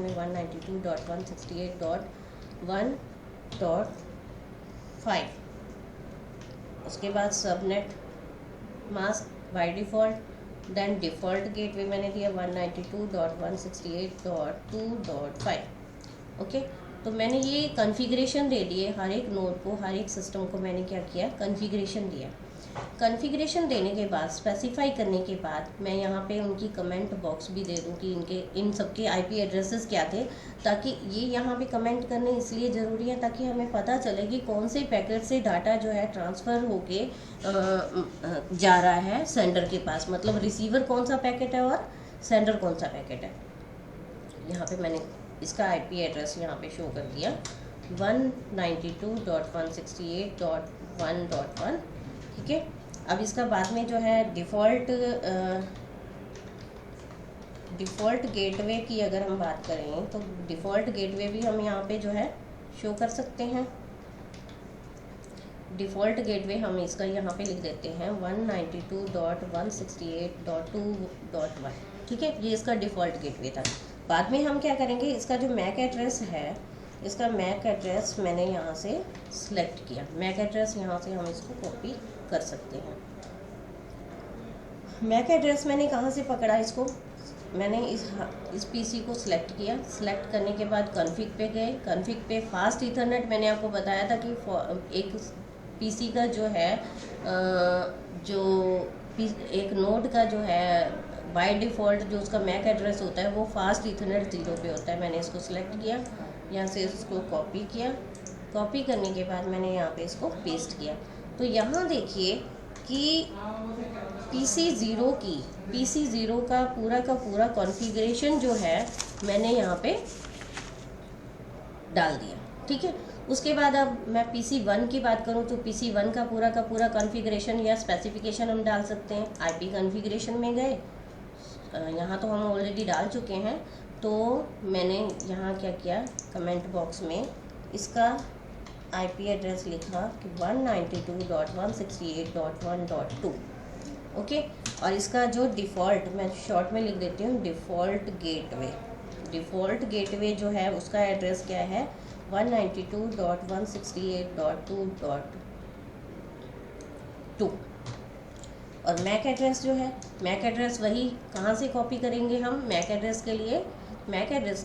में 192.168.1.5। उसके बाद subnet mask by default, then default gateway मैंने दिया 192.168.2.5। ओके, तो मैंने ये कॉन्फ़िगरेशन दे दिए हर एक नोड को, हर एक सिस्टम को मैंने क्या किया, कॉन्फ़िगरेशन दिया। कॉन्फ़िगरेशन देने के बाद, स्पेसिफाई करने के बाद मैं यहाँ पे उनकी कमेंट बॉक्स भी दे दूँ कि इन सबके आईपी एड्रेसेस क्या थे, ताकि ये यहाँ पे कमेंट करने इसलिए ज़रूरी है ताकि हमें पता चले कि कौन से पैकेट से डाटा जो है ट्रांसफ़र होके जा रहा है सेंडर के पास, मतलब रिसीवर कौन सा पैकेट है और सेंडर कौन सा पैकेट है। यहाँ पे मैंने इसका आईपी एड्रेस यहाँ पे शो कर दिया 192.168.1.1, ठीक है। अब इसका बाद में जो है डिफ़ॉल्ट गेटवे की अगर हम बात करें तो डिफ़ॉल्ट गेटवे भी हम यहाँ पे जो है शो कर सकते हैं। डिफ़ॉल्ट गेटवे हम इसका यहाँ पे लिख देते हैं 192.168.2.1, ठीक है, ये इसका डिफ़ॉल्ट गेटवे था। बाद में हम क्या करेंगे, इसका जो मैक एड्रेस है, इसका मैक एड्रेस मैंने यहाँ से सिलेक्ट किया। मैक एड्रेस यहाँ से हम इसको कॉपी कर सकते हैं। मैक एड्रेस मैंने कहाँ से पकड़ा इसको, मैंने इस पीसी को सिलेक्ट किया। सिलेक्ट करने के बाद कॉन्फ़िग पे गए। कॉन्फ़िग पे फास्ट ईथरनेट मैंने आपको बताया था कि एक पीसी का जो है एक नोड का जो है बाय डिफ़ॉल्ट जो उसका मैक एड्रेस होता है वो फास्ट ईथरनेट 0 पे होता है। मैंने इसको सिलेक्ट किया, यहाँ से इसको कॉपी किया। कॉपी करने के बाद मैंने यहाँ पे इसको पेस्ट किया। तो यहाँ देखिए कि PC 0 का पूरा कॉन्फ़िगरेशन जो है मैंने यहाँ पे डाल दिया। ठीक है, उसके बाद अब मैं PC 1 की बात करूँ तो PC 1 का पूरा कॉन्फ़िगरेशन या स्पेसिफिकेशन हम डाल सकते हैं। IP कॉन्फ़िगरेशन में गए, यहाँ तो हम ऑलरेडी डाल चुके हैं। तो मैंने यहाँ क्या किया, कमेंट बॉक्स में इसका IP एड्रेस लिखा कि 192.168.1.2। ओके, और इसका जो डिफ़ॉल्ट, मैं शॉर्ट में लिख देती हूँ, डिफ़ॉल्ट गेटवे जो है उसका एड्रेस क्या है, 192.168.2.2। और मैक एड्रेस जो है, मैक एड्रेस वही कहाँ से कॉपी करेंगे हम। मैक एड्रेस के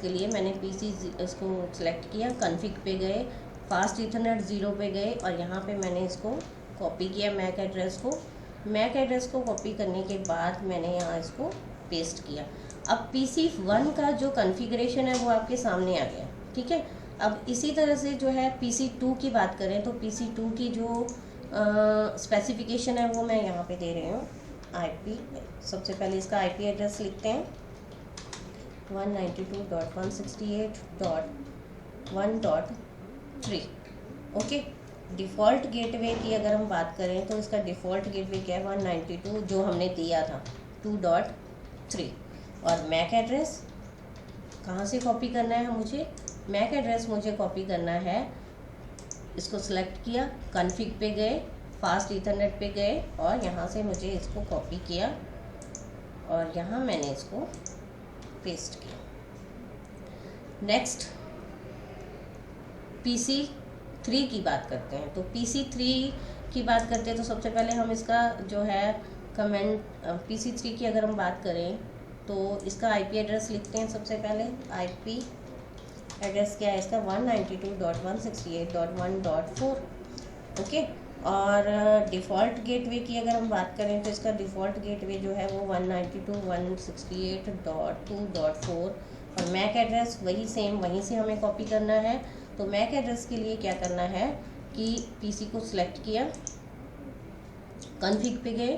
लिए मैंने PC इसको सिलेक्ट किया, कॉन्फ़िग पे गए, फास्ट ईथरनेट 0 पे गए और यहाँ पे मैंने इसको कॉपी किया मैक एड्रेस को कॉपी करने के बाद मैंने यहाँ इसको पेस्ट किया। अब PC 1 का जो कॉन्फ़िगरेशन है वो आपके सामने आ गया। ठीक है, अब इसी तरह से जो है PC 2 की बात करें तो PC 2 की जो स्पेसिफिकेशन है वो मैं यहाँ पे दे रही हूँ। IP, सबसे पहले इसका IP एड्रेस लिखते हैं 192.168.1.3। ओके, डिफ़ॉल्ट गेटवे की अगर हम बात करें तो इसका डिफ़ॉल्ट गेटवे क्या है, 192 जो हमने दिया था 2.3। और मैक एड्रेस कहाँ से कॉपी करना है मुझे, मैक एड्रेस मुझे कॉपी करना है, इसको सिलेक्ट किया, कॉन्फ़िग पे गए, फास्ट ईथरनेट पे गए और यहाँ से मुझे इसको कॉपी किया और यहाँ मैंने इसको पेस्ट किया। नेक्स्ट PC 3 की बात करते हैं। तो PC 3 की बात करते हैं तो सबसे पहले हम इसका जो है PC 3 की अगर हम बात करें तो इसका IP एड्रेस लिखते हैं। सबसे पहले IP एड्रेस क्या है इसका, 192.168.1.4। ओके, और डिफ़ॉल्ट गेटवे की अगर हम बात करें तो इसका डिफ़ॉल्ट गेटवे जो है वो 192.168.2.4। और मैक एड्रेस वही सेम, वहीं से हमें कॉपी करना है। तो मैक एड्रेस के लिए क्या करना है कि PC को सिलेक्ट किया, कॉन्फ़िग पे गए,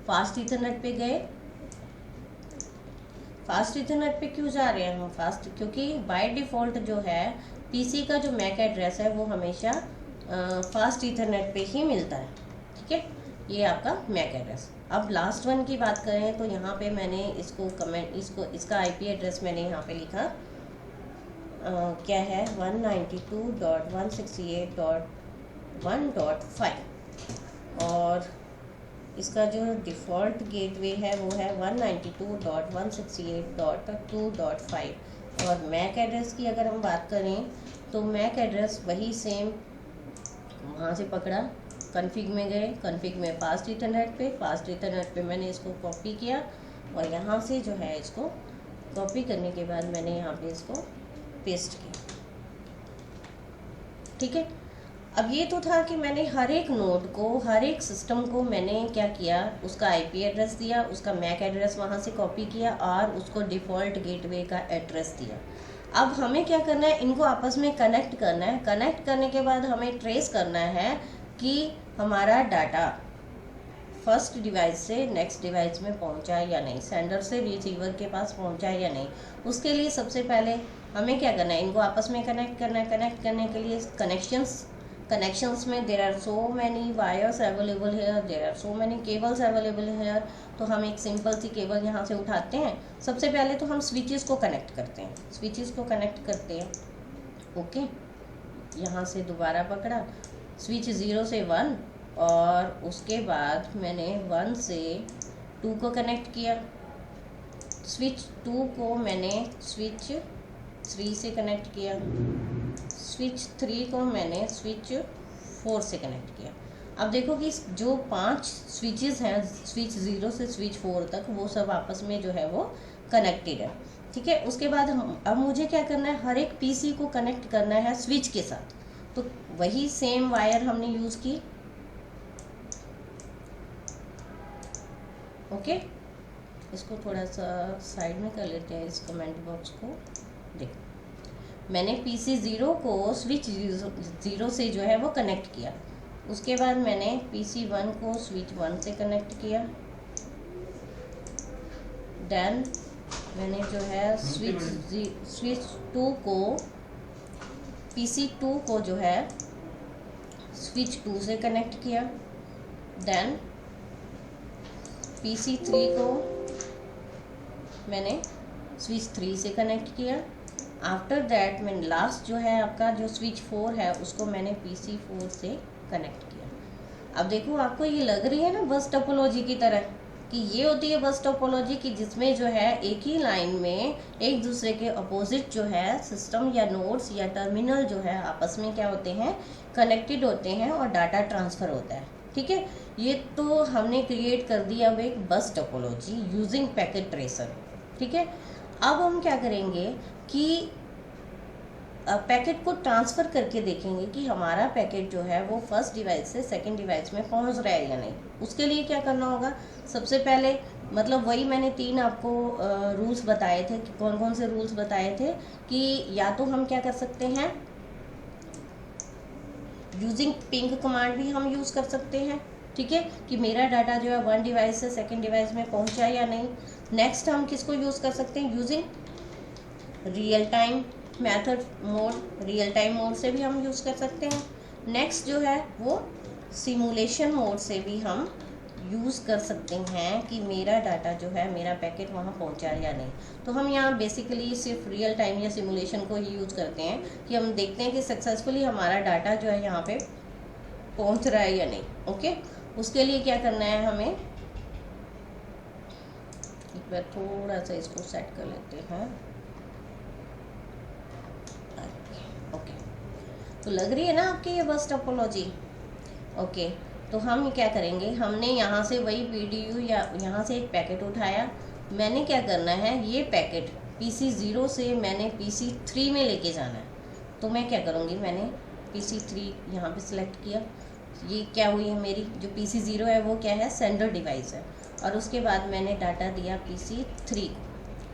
फास्ट ईथरनेट पे गए। फास्ट ईथरनेट पे क्यों जा रहे हैं हम फास्ट, क्योंकि बाय डिफ़ॉल्ट जो है PC का जो मैक एड्रेस है वो हमेशा फास्ट ईथरनेट पे ही मिलता है। ठीक है, ये आपका मैक एड्रेस। अब लास्ट वन की बात करें तो यहाँ पे मैंने इसका IP एड्रेस मैंने यहाँ पे लिखा क्या है, 192.168.1.5 और इसका जो डिफ़ॉल्ट गेटवे है वो है 192.168.2.5। और मैक एड्रेस की अगर हम बात करें तो मैक एड्रेस वही सेम, वहाँ से पकड़ा, कॉन्फ़िग में गए, कॉन्फ़िग में फास्ट ईथरनेट पे मैंने इसको कॉपी किया और यहाँ से जो है इसको कॉपी करने के बाद मैंने यहाँ पे इसको पेस्ट किया। ठीक है, अब ये तो था कि मैंने हर एक नोड को, हर एक सिस्टम को मैंने क्या किया, उसका IP एड्रेस दिया, उसका मैक एड्रेस वहाँ से कॉपी किया और उसको डिफ़ॉल्ट गेटवे का एड्रेस दिया। अब हमें क्या करना है, इनको आपस में कनेक्ट करना है। कनेक्ट करने के बाद हमें ट्रेस करना है कि हमारा डाटा फर्स्ट डिवाइस से नेक्स्ट डिवाइस में पहुंचा या नहीं, सेंडर से रिसीवर के पास पहुंचा या नहीं। उसके लिए सबसे पहले हमें क्या करना है, इनको आपस में कनेक्ट करना है। कनेक्ट करने के लिए कनेक्शंस में there are so many wires available here, there are so many cables available here. तो हम एक सिंपल सी केबल यहाँ से उठाते हैं। सबसे पहले तो हम स्विचेस को कनेक्ट करते हैं। ओके, यहाँ से दोबारा पकड़ा, स्विच 0 से 1 और उसके बाद मैंने 1 से 2 को कनेक्ट किया। स्विच 2 को मैंने स्विच 3 से कनेक्ट किया, स्विच 3 को मैंने स्विच 4 से कनेक्ट किया। अब देखो कि जो 5 स्विचेस हैं, स्विच 0 से स्विच 4 तक, वो सब आपस में जो है वो कनेक्टेड है, ठीक है। उसके बाद अब मुझे क्या करना है, हर एक पीसी को कनेक्ट करना है स्विच के साथ, तो वही सेम वायर हमने यूज़ की, ओके। इसको थोड़ा सा साइड में कर लेते हैं, इस कमेंट बॉक्स को। देखो मैंने पीसी 0 को स्विच 0 से जो है वो कनेक्ट किया, उसके बाद मैंने पीसी 1 को स्विच 1 से कनेक्ट किया, देन मैंने जो है स्विच 2 को पीसी 2 को जो है स्विच 2 से कनेक्ट किया, देन पीसी 3 को मैंने स्विच 3 से कनेक्ट किया। आफ्टर दैट मैंने लास्ट जो है आपका जो स्विच 4 है उसको मैंने पीसी 4 से कनेक्ट किया। अब देखो आपको ये लग रही है ना बस टोपोलॉजी की तरह, कि ये होती है बस टोपोलॉजी की जिसमें जो है एक ही लाइन में एक दूसरे के अपोजिट जो है सिस्टम या नोड्स या टर्मिनल जो है आपस में क्या होते हैं, कनेक्टेड होते हैं और डाटा ट्रांसफ़र होता है, ठीक है। ये तो हमने क्रिएट कर दिया अब एक बस टोपोलॉजी यूजिंग पैकेट ट्रेसर, ठीक है। अब हम क्या करेंगे कि पैकेट को ट्रांसफ़र करके देखेंगे कि हमारा पैकेट जो है वो फर्स्ट डिवाइस से सेकंड डिवाइस में पहुंच रहा है या नहीं। उसके लिए क्या करना होगा, सबसे पहले मतलब वही मैंने 3 आपको रूल्स बताए थे, कि कौन कौन से रूल्स बताए थे, कि या तो हम क्या कर सकते हैं, यूजिंग पिंग कमांड भी हम यूज़ कर सकते हैं, ठीक है, कि मेरा डाटा जो है 1 डिवाइस से सेकंड डिवाइस में पहुंचा या नहीं। नेक्स्ट हम किसको यूज़ कर सकते हैं, using real time method mode, real time mode से भी हम यूज़ कर सकते हैं। नेक्स्ट जो है वो सिमुलेशन मोड से भी हम यूज़ कर सकते हैं कि मेरा डाटा जो है, मेरा पैकेट वहाँ पहुँचा या नहीं। तो हम यहाँ बेसिकली सिर्फ रियल टाइम या सिमुलेशन को ही यूज़ करते हैं कि हम देखते हैं कि सक्सेसफुली हमारा डाटा जो है यहाँ पे पहुँच रहा है या नहीं, ओके। उसके लिए क्या करना है हमें, एक बार थोड़ा सा इसको सेट कर लेते हैं, ओके। तो लग रही है ना आपकी ये बस टोपोलॉजी, ओके। तो हम क्या करेंगे, हमने यहाँ से वही PDU या यहाँ से एक पैकेट उठाया, मैंने क्या करना है, ये पैकेट PC 0 से मैंने PC 3 में लेके जाना है। तो मैं क्या करूँगी, मैंने PC 3 यहाँ पे सिलेक्ट किया, ये क्या हुई है मेरी जो PC 0 है वो क्या है, सेंडर डिवाइस है, और उसके बाद मैंने डाटा दिया PC 3,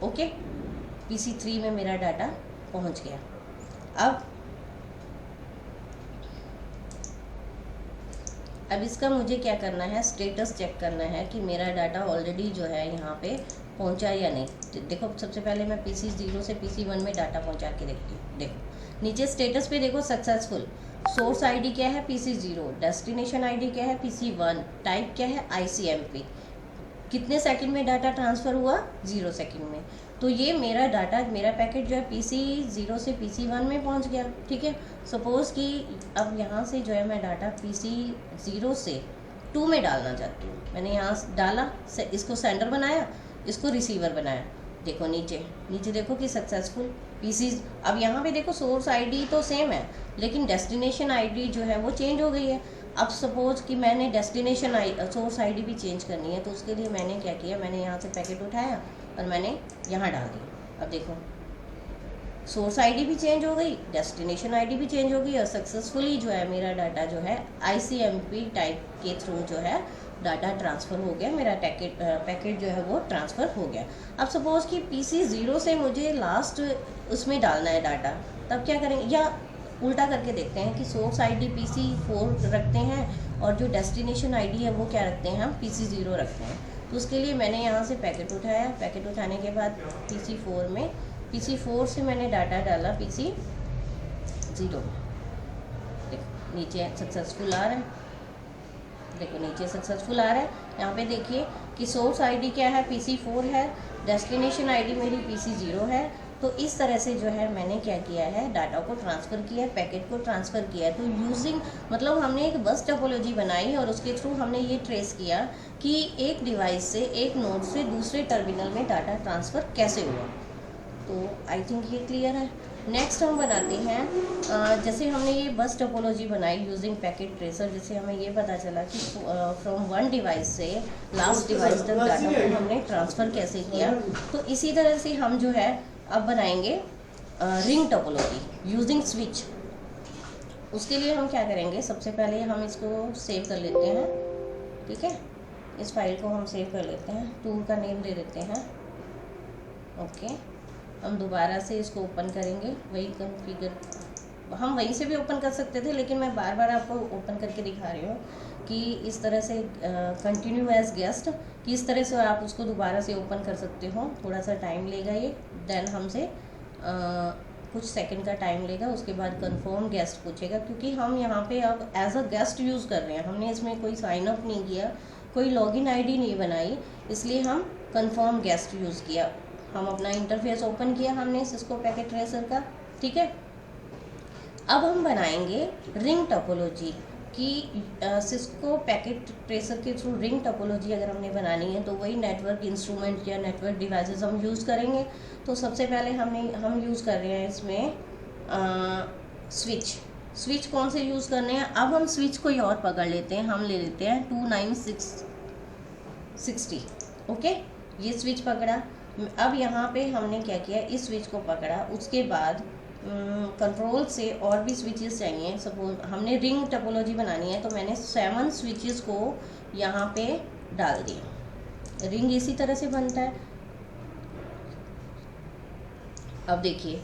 ओके। PC 3 में मेरा डाटा पहुँच गया। अब इसका मुझे क्या करना है, स्टेटस चेक करना है कि मेरा डाटा ऑलरेडी जो है यहाँ पे पहुँचा या नहीं। देखो सबसे पहले मैं PC 0 से PC 1 में डाटा पहुँचा के देखती हूँ। देखो नीचे स्टेटस पे देखो सक्सेसफुल, सोर्स आईडी क्या है PC 0, डेस्टिनेशन आईडी क्या है PC 1, टाइप क्या है ICMP, कितने सेकंड में डाटा ट्रांसफ़र हुआ, 0 सेकंड में। तो ये मेरा डाटा, मेरा पैकेट जो है PC 0 से PC 1 में पहुंच गया, ठीक है। सपोज़ कि अब यहाँ से जो है मैं डाटा PC 0 से 2 में डालना चाहती हूँ। मैंने यहाँ डाला, इसको सेंडर बनाया, इसको रिसीवर बनाया। देखो नीचे नीचे देखो कि सक्सेसफुल PC। अब यहाँ पे देखो सोर्स आईडी तो सेम है, लेकिन डेस्टिनेशन आईडी जो है वो चेंज हो गई है। अब सपोज़ कि मैंने डेस्टिनेशन सोर्स आईडी भी चेंज करनी है, तो उसके लिए मैंने क्या किया, मैंने यहाँ से पैकेट उठाया और मैंने यहाँ डाल दिया। अब देखो सोर्स आईडी भी चेंज हो गई, डेस्टिनेशन आईडी भी चेंज हो गई, और सक्सेसफुली जो है मेरा डाटा जो है ICMP टाइप के थ्रू जो है डाटा ट्रांसफ़र हो गया, मेरा पैकेट जो है वो ट्रांसफ़र हो गया। अब सपोज़ कि PC 0 से मुझे लास्ट उसमें डालना है डाटा, तब क्या करेंगे, या उल्टा करके देखते हैं कि सोर्स आईडी PC 4 रखते हैं और जो डेस्टिनेशन आईडी है वो क्या रखते हैं, हम PC 0 रखते हैं। तो उसके लिए मैंने यहाँ से पैकेट उठाया, पैकेट उठाने के बाद PC 4 से मैंने डाटा डाला PC 0। देखो नीचे सक्सेसफुल आ रहा है, देखो नीचे सक्सेसफुल आ रहा है। यहाँ पे देखिए कि सोर्स आईडी क्या है, PC 4 है, डेस्टिनेशन आईडी मेरी PC 0 है, तो इस तरह से जो है मैंने क्या किया है, डाटा को ट्रांसफ़र किया है, पैकेट को ट्रांसफ़र किया है। तो यूजिंग मतलब हमने एक बस टोपोलॉजी बनाई और उसके थ्रू हमने ये ट्रेस किया कि एक डिवाइस से, एक नोड से दूसरे टर्मिनल में डाटा ट्रांसफ़र कैसे हुआ। तो आई थिंक ये क्लियर है। नेक्स्ट हम बनाते हैं, जैसे हमने ये बस टोपोलॉजी बनाई यूजिंग पैकेट ट्रेसर, जैसे हमें ये पता चला कि फ्रॉम वन डिवाइस से लास्ट डिवाइस तक डाटा को हमने ट्रांसफ़र कैसे किया। तो इसी तरह से हम जो है अब बनाएंगे रिंग टोपोलॉजी यूजिंग स्विच। उसके लिए हम क्या करेंगे, सबसे पहले हम इसको सेव कर लेते हैं, ठीक है। इस फाइल को हम सेव कर लेते हैं, टूल का नेम दे देते हैं, ओके। हम दोबारा से इसको ओपन करेंगे, वही कॉन्फ़िगर हम वहीं से भी ओपन कर सकते थे, लेकिन मैं बार बार आपको ओपन करके दिखा रही हूँ कि इस तरह से कंटिन्यू एज गेस्ट कि इस तरह से आप उसको दोबारा से ओपन कर सकते हो। थोड़ा सा टाइम लेगा ये, देन हमसे कुछ सेकंड का टाइम लेगा, उसके बाद कंफर्म गेस्ट पूछेगा, क्योंकि हम यहाँ पे अब एज अ गेस्ट यूज़ कर रहे हैं। हमने इसमें कोई साइन अप नहीं किया, कोई लॉगिन आईडी नहीं बनाई, इसलिए हम कंफर्म गेस्ट यूज़ किया। हम अपना इंटरफेस ओपन किया हमने सिस्को पैकेट ट्रेसर का, ठीक है। अब हम बनाएंगे रिंग टोपोलॉजी कि सिस्को पैकेट ट्रेसर के थ्रू रिंग टोपोलॉजी अगर हमने बनानी है तो वही नेटवर्क इंस्ट्रूमेंट या नेटवर्क डिवाइसेस हम यूज़ करेंगे। तो सबसे पहले हम यूज़ कर रहे हैं इसमें स्विच कौन से यूज़ करने हैं। अब हम स्विच कोई और पकड़ लेते हैं, हम ले लेते हैं 29660, ओके। ये स्विच पकड़ा। अब यहाँ पे हमने क्या किया, इस स्विच को पकड़ा, उसके बाद कंट्रोल से और भी स्विचेस चाहिए। सपोज हमने रिंग टोपोलॉजी बनानी है तो मैंने 7 स्विचेस को यहाँ पे डाल दिया। रिंग इसी तरह से बनता है। अब देखिए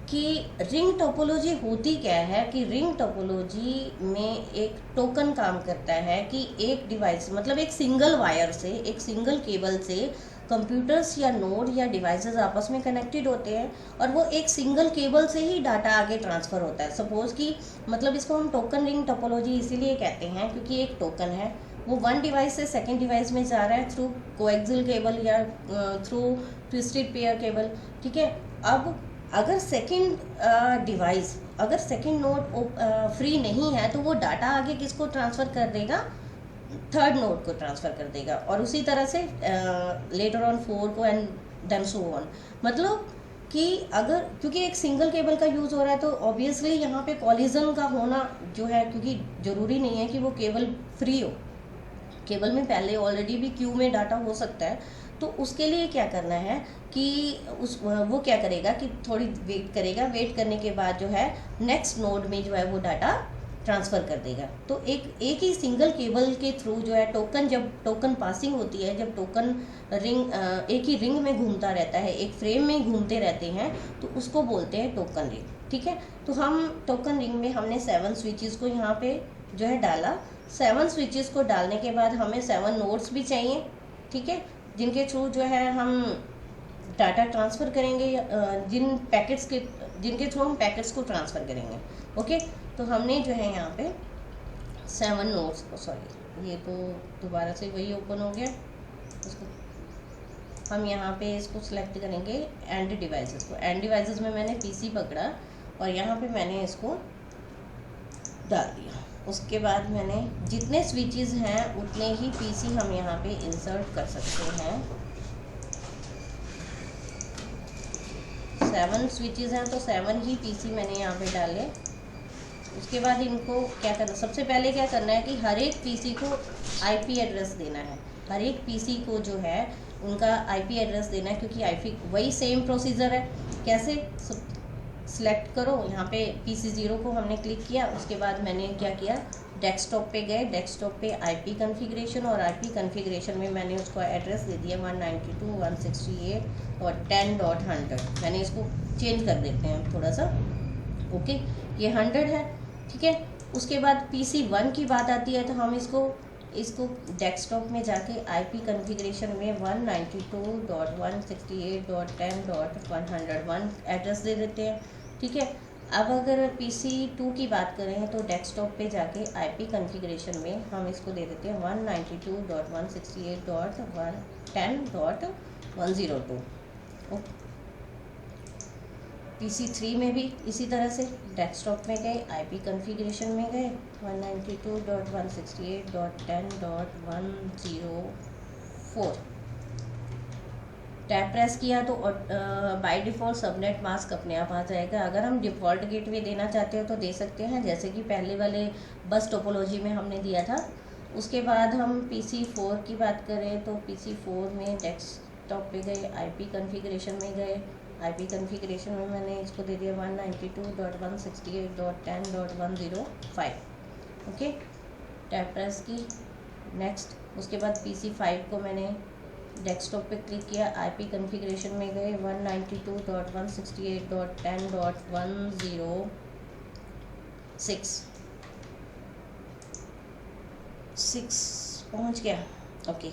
कि रिंग टोपोलॉजी होती क्या है, कि रिंग टोपोलॉजी में एक टोकन काम करता है कि एक डिवाइस मतलब एक सिंगल वायर से, एक सिंगल केबल से कंप्यूटर्स या नोड या डिवाइसेस आपस में कनेक्टेड होते हैं और वो एक सिंगल केबल से ही डाटा आगे ट्रांसफ़र होता है। सपोज़ कि मतलब इसको हम टोकन रिंग टोपोलॉजी इसीलिए कहते हैं क्योंकि एक टोकन है, वो वन डिवाइस से सेकंड डिवाइस में जा रहा है थ्रू कोएक्सियल केबल या थ्रू ट्विस्टेड पेयर केबल, ठीक है। अब अगर सेकंड डिवाइस, अगर सेकंड नोड फ्री नहीं है तो वो डाटा आगे किसको ट्रांसफ़र कर देगा, थर्ड नोड को ट्रांसफ़र कर देगा, और उसी तरह से लेटर ऑन 4 को एंड देन सो ऑन। मतलब कि अगर क्योंकि एक सिंगल केबल का यूज़ हो रहा है तो ऑब्वियसली यहाँ पे कॉलिजन का होना जो है, क्योंकि ज़रूरी नहीं है कि वो केबल फ्री हो, केबल में पहले ऑलरेडी भी क्यू में डाटा हो सकता है। तो उसके लिए क्या करना है कि वो क्या करेगा कि थोड़ी वेट करेगा, वेट करने के बाद जो है नेक्स्ट नोड में जो है वो डाटा ट्रांसफ़र कर देगा। तो एक ही सिंगल केबल के थ्रू जो है टोकन, जब टोकन पासिंग होती है, जब टोकन रिंग एक ही रिंग में घूमता रहता है, एक फ्रेम में घूमते रहते हैं, तो उसको बोलते हैं टोकन रिंग, ठीक है। तो हम टोकन रिंग में हमने 7 स्विचेस को यहाँ पे जो है डाला। 7 स्विचेस को डालने के बाद हमें 7 नोड्स भी चाहिए, ठीक है, जिनके थ्रू जो है हम डाटा ट्रांसफ़र करेंगे, जिनके थ्रू हम पैकेट्स को ट्रांसफ़र करेंगे, ओके। तो हमने जो है यहाँ पे 7 नोड्स को, सॉरी ये तो दोबारा से वही ओपन हो गया, इसको हम यहाँ पे इसको सिलेक्ट करेंगे एंड डिवाइसेस को। एंड डिवाइसेस में मैंने पीसी पकड़ा और यहाँ पे मैंने इसको डाल दिया। उसके बाद मैंने जितने स्विचेस हैं उतने ही पीसी हम यहाँ पे इंसर्ट कर सकते हैं। 7 स्विचेस हैं तो 7 ही पीसी मैंने यहाँ पे डाले। उसके बाद इनको क्या करना, सबसे पहले क्या करना है कि हर एक पीसी को आईपी एड्रेस देना है। हर एक पीसी को जो है उनका आईपी एड्रेस देना है, क्योंकि आईपी वही सेम प्रोसीजर है। कैसे, सिलेक्ट करो, यहाँ पे पीसी 0 को हमने क्लिक किया। उसके बाद मैंने क्या किया, डेस्कटॉप पे गए, डेस्कटॉप पे आईपी कॉन्फ़िगरेशन, और आईपी कॉन्फ़िगरेशन में मैंने उसको एड्रेस दे दिया 192.168.10.100। मैंने इसको चेंज कर देते हैं थोड़ा सा, ओके, ये 100 है, ठीक है। उसके बाद पीसी 1 की बात आती है तो हम इसको डेस्कटॉप में जाके आईपी कॉन्फ़िगरेशन में 192.168.10.101 एड्रेस दे देते हैं, ठीक है। अब अगर पीसी 2 की बात करें तो डेस्कटॉप पे जाके आईपी कॉन्फ़िगरेशन में हम इसको दे देते हैं 192.168.10.102, PC3 में भी इसी तरह से डेस्कटॉप में गए, IP कॉन्फ़िगरेशन में गए, 192.168.10.104 टैब प्रेस किया तो बाय डिफ़ॉल्ट सबनेट मास्क अपने आप आ जाएगा। अगर हम डिफ़ॉल्ट गेटवे देना चाहते हो तो दे सकते हैं, जैसे कि पहले वाले बस टोपोलॉजी में हमने दिया था। उसके बाद हम PC4 की बात करें तो PC4 में डेस्कटॉप पे गए, IP कॉन्फ़िगरेशन में गए। IP कॉन्फ़िगरेशन में मैंने इसको दे दिया 192.168.10.105। ओके, टैब प्रेस की, नेक्स्ट। उसके बाद PC5 को मैंने डेस्कटॉप पे क्लिक किया, IP कॉन्फ़िगरेशन में गए, 192.168.10.106 पहुंच गया। Okay,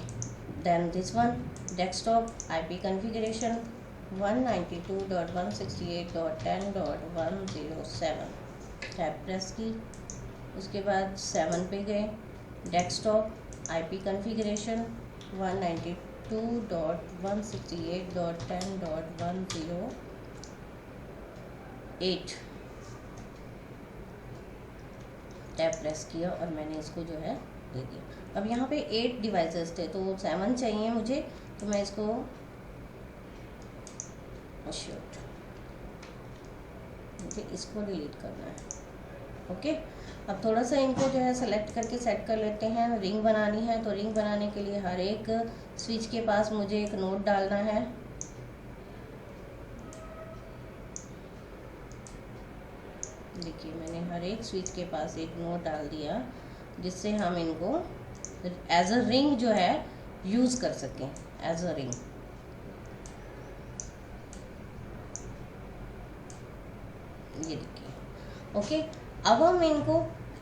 then this one desktop IP configuration 192.168.10.107 tab press की। उसके बाद 7 पे गए, desktop IP configuration 192.168.10.108 tab press किया और मैंने इसको जो है दे दिया। अब यहाँ पे 8 डिवाइसेस थे तो 7 चाहिए मुझे, तो मैं इसको मुझे इसको डिलीट करना है। ओके, अब थोड़ा सा इनको जो है सेलेक्ट करके सेट कर लेते हैं। रिंग बनानी है तो रिंग बनाने के लिए हर एक स्विच के पास मुझे एक नोड डालना है। देखिए, मैंने हर एक स्विच के पास एक नोड डाल दिया, जिससे हम इनको एज अ रिंग जो है यूज़ कर सकें, एज अ रिंग। ये देखिए। ओके, अब हम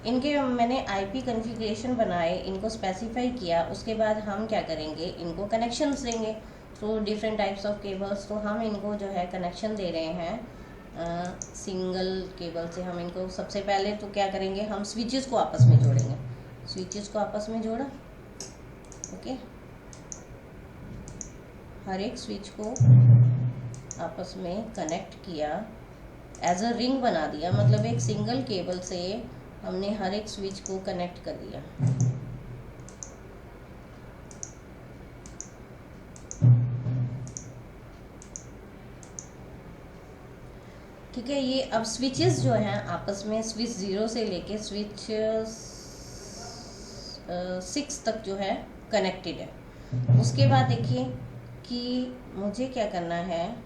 इनके मैंने IP कॉन्फ़िगरेशन बनाए, इनको स्पेसिफाई किया। उसके बाद हम क्या करेंगे, इनको कनेक्शंस देंगे through different types of cables. तो हम इनको जो है कनेक्शन दे रहे हैं सिंगल केबल से। हम इनको सबसे पहले तो क्या करेंगे, हम स्विचेस को आपस में जोड़ेंगे। स्विचेस को आपस में जोड़ा, ओके, हर एक स्विच को आपस में कनेक्ट किया, एज अ रिंग बना दिया। मतलब एक सिंगल केबल से हमने हर एक स्विच को कनेक्ट कर दिया। ठीक है, ये अब स्विचेस जो हैं आपस में स्विच 0 से लेके स्विच 6 तक जो है कनेक्टेड है। उसके बाद देखिए कि मुझे क्या करना है,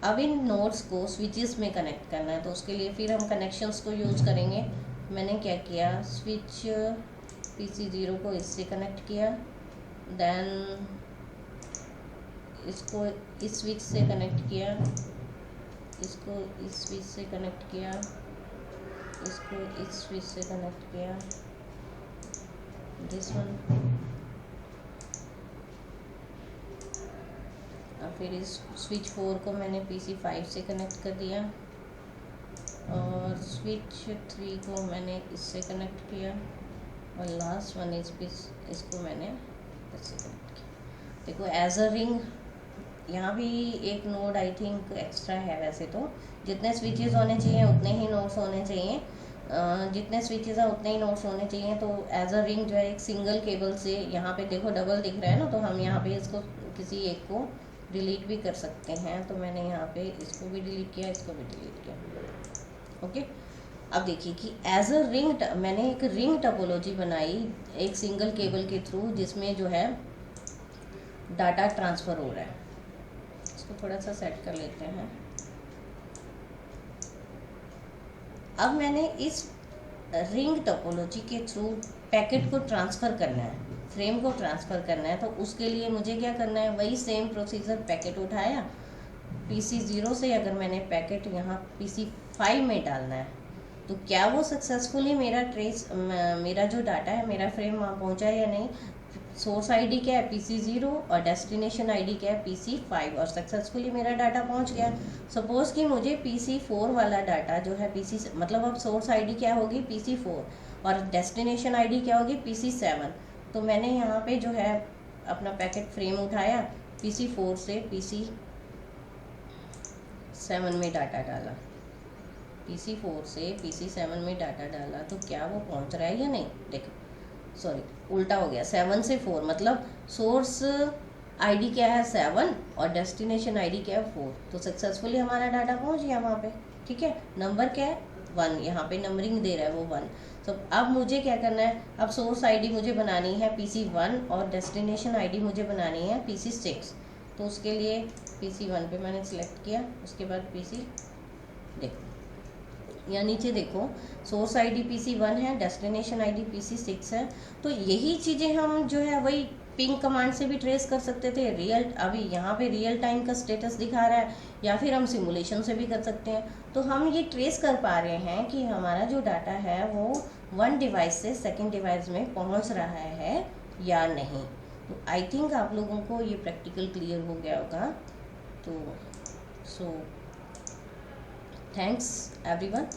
अब इन नोड्स को स्विचेस में कनेक्ट करना है। तो उसके लिए फिर हम कनेक्शंस को यूज़ करेंगे। मैंने क्या किया, स्विच PC0 को इससे कनेक्ट किया, देन इसको इस स्विच से कनेक्ट किया, इसको इस स्विच से कनेक्ट किया, इसको इस स्विच से कनेक्ट किया, दिस वन। फिर इस स्विच 4 को मैंने PC5 से कनेक्ट कर दिया और स्विच 3 को मैंने इससे कनेक्ट किया और लास्ट वन इसको मैंने इससे कनेक्ट किया। देखो, एज अ रिंग यहाँ भी एक नोड आई थिंक एक्स्ट्रा है। वैसे तो जितने स्विचेस होने चाहिए उतने ही नोड्स होने चाहिए, जितने स्विचेस हैं उतने ही नोड्स होने चाहिए। तो एज अ रिंग जो है एक सिंगल केबल से, यहाँ पे देखो डबल दिख रहा है ना, तो हम यहाँ पे इसको किसी एक को डिलीट भी कर सकते हैं। तो मैंने यहाँ पे इसको भी डिलीट किया, इसको भी डिलीट किया। ओके, अब देखिए कि एज अ रिंग मैंने एक रिंग टोपोलॉजी बनाई एक सिंगल केबल के थ्रू, जिसमें जो है डाटा ट्रांसफ़र हो रहा है। इसको थोड़ा सा सेट कर लेते हैं। अब मैंने इस रिंग टोपोलॉजी के थ्रू पैकेट को ट्रांसफ़र करना है, फ्रेम को ट्रांसफ़र करना है। तो उसके लिए मुझे क्या करना है, वही सेम प्रोसीजर, पैकेट उठाया PC0 से, अगर मैंने पैकेट यहाँ PC5 में डालना है तो क्या वो सक्सेसफुली मेरा जो डाटा है, मेरा फ्रेम वहाँ पहुँचा या नहीं। सोर्स आईडी क्या है, PC0, और डेस्टिनेशन आईडी क्या है, PC5, और सक्सेसफुली मेरा डाटा पहुंच गया। सपोज कि मुझे PC4 वाला डाटा जो है मतलब अब सोर्स आईडी क्या होगी, PC4, और डेस्टिनेशन आईडी क्या होगी, PC7। तो मैंने यहाँ पे जो है अपना पैकेट फ्रेम उठाया PC4 से 7 में डाटा डाला, PC4 से PC7 में डाटा डाला, तो क्या वो पहुंच रहा है या नहीं? देखो सॉरी उल्टा हो गया, 7 से 4, मतलब सोर्स आईडी क्या है 7 और डेस्टिनेशन आईडी क्या है 4, तो सक्सेसफुली हमारा डाटा पहुंच गया वहाँ पे। ठीक है, नंबर क्या है 1, यहाँ पे नंबरिंग दे रहा है वो 1। तो अब मुझे क्या करना है, अब सोर्स आईडी मुझे बनानी है PC1 और डेस्टिनेशन आईडी मुझे बनानी है PC6। तो उसके लिए PC1 पे मैंने सिलेक्ट किया, उसके बाद PC, देखो या नीचे देखो सोर्स आईडी PC1 है, डेस्टिनेशन आईडी PC6 है। तो यही चीज़ें हम जो है वही पिंग कमांड से भी ट्रेस कर सकते थे। रियल अभी यहाँ पे रियल टाइम का स्टेटस दिखा रहा है, या फिर हम सिमुलेशन से भी कर सकते हैं। तो हम ये ट्रेस कर पा रहे हैं कि हमारा जो डाटा है वो वन डिवाइस से सेकेंड डिवाइस में पहुँच रहा है या नहीं। तो आई थिंक आप लोगों को ये प्रैक्टिकल क्लियर हो गया होगा। तो सो थैंक्स एवरीवन।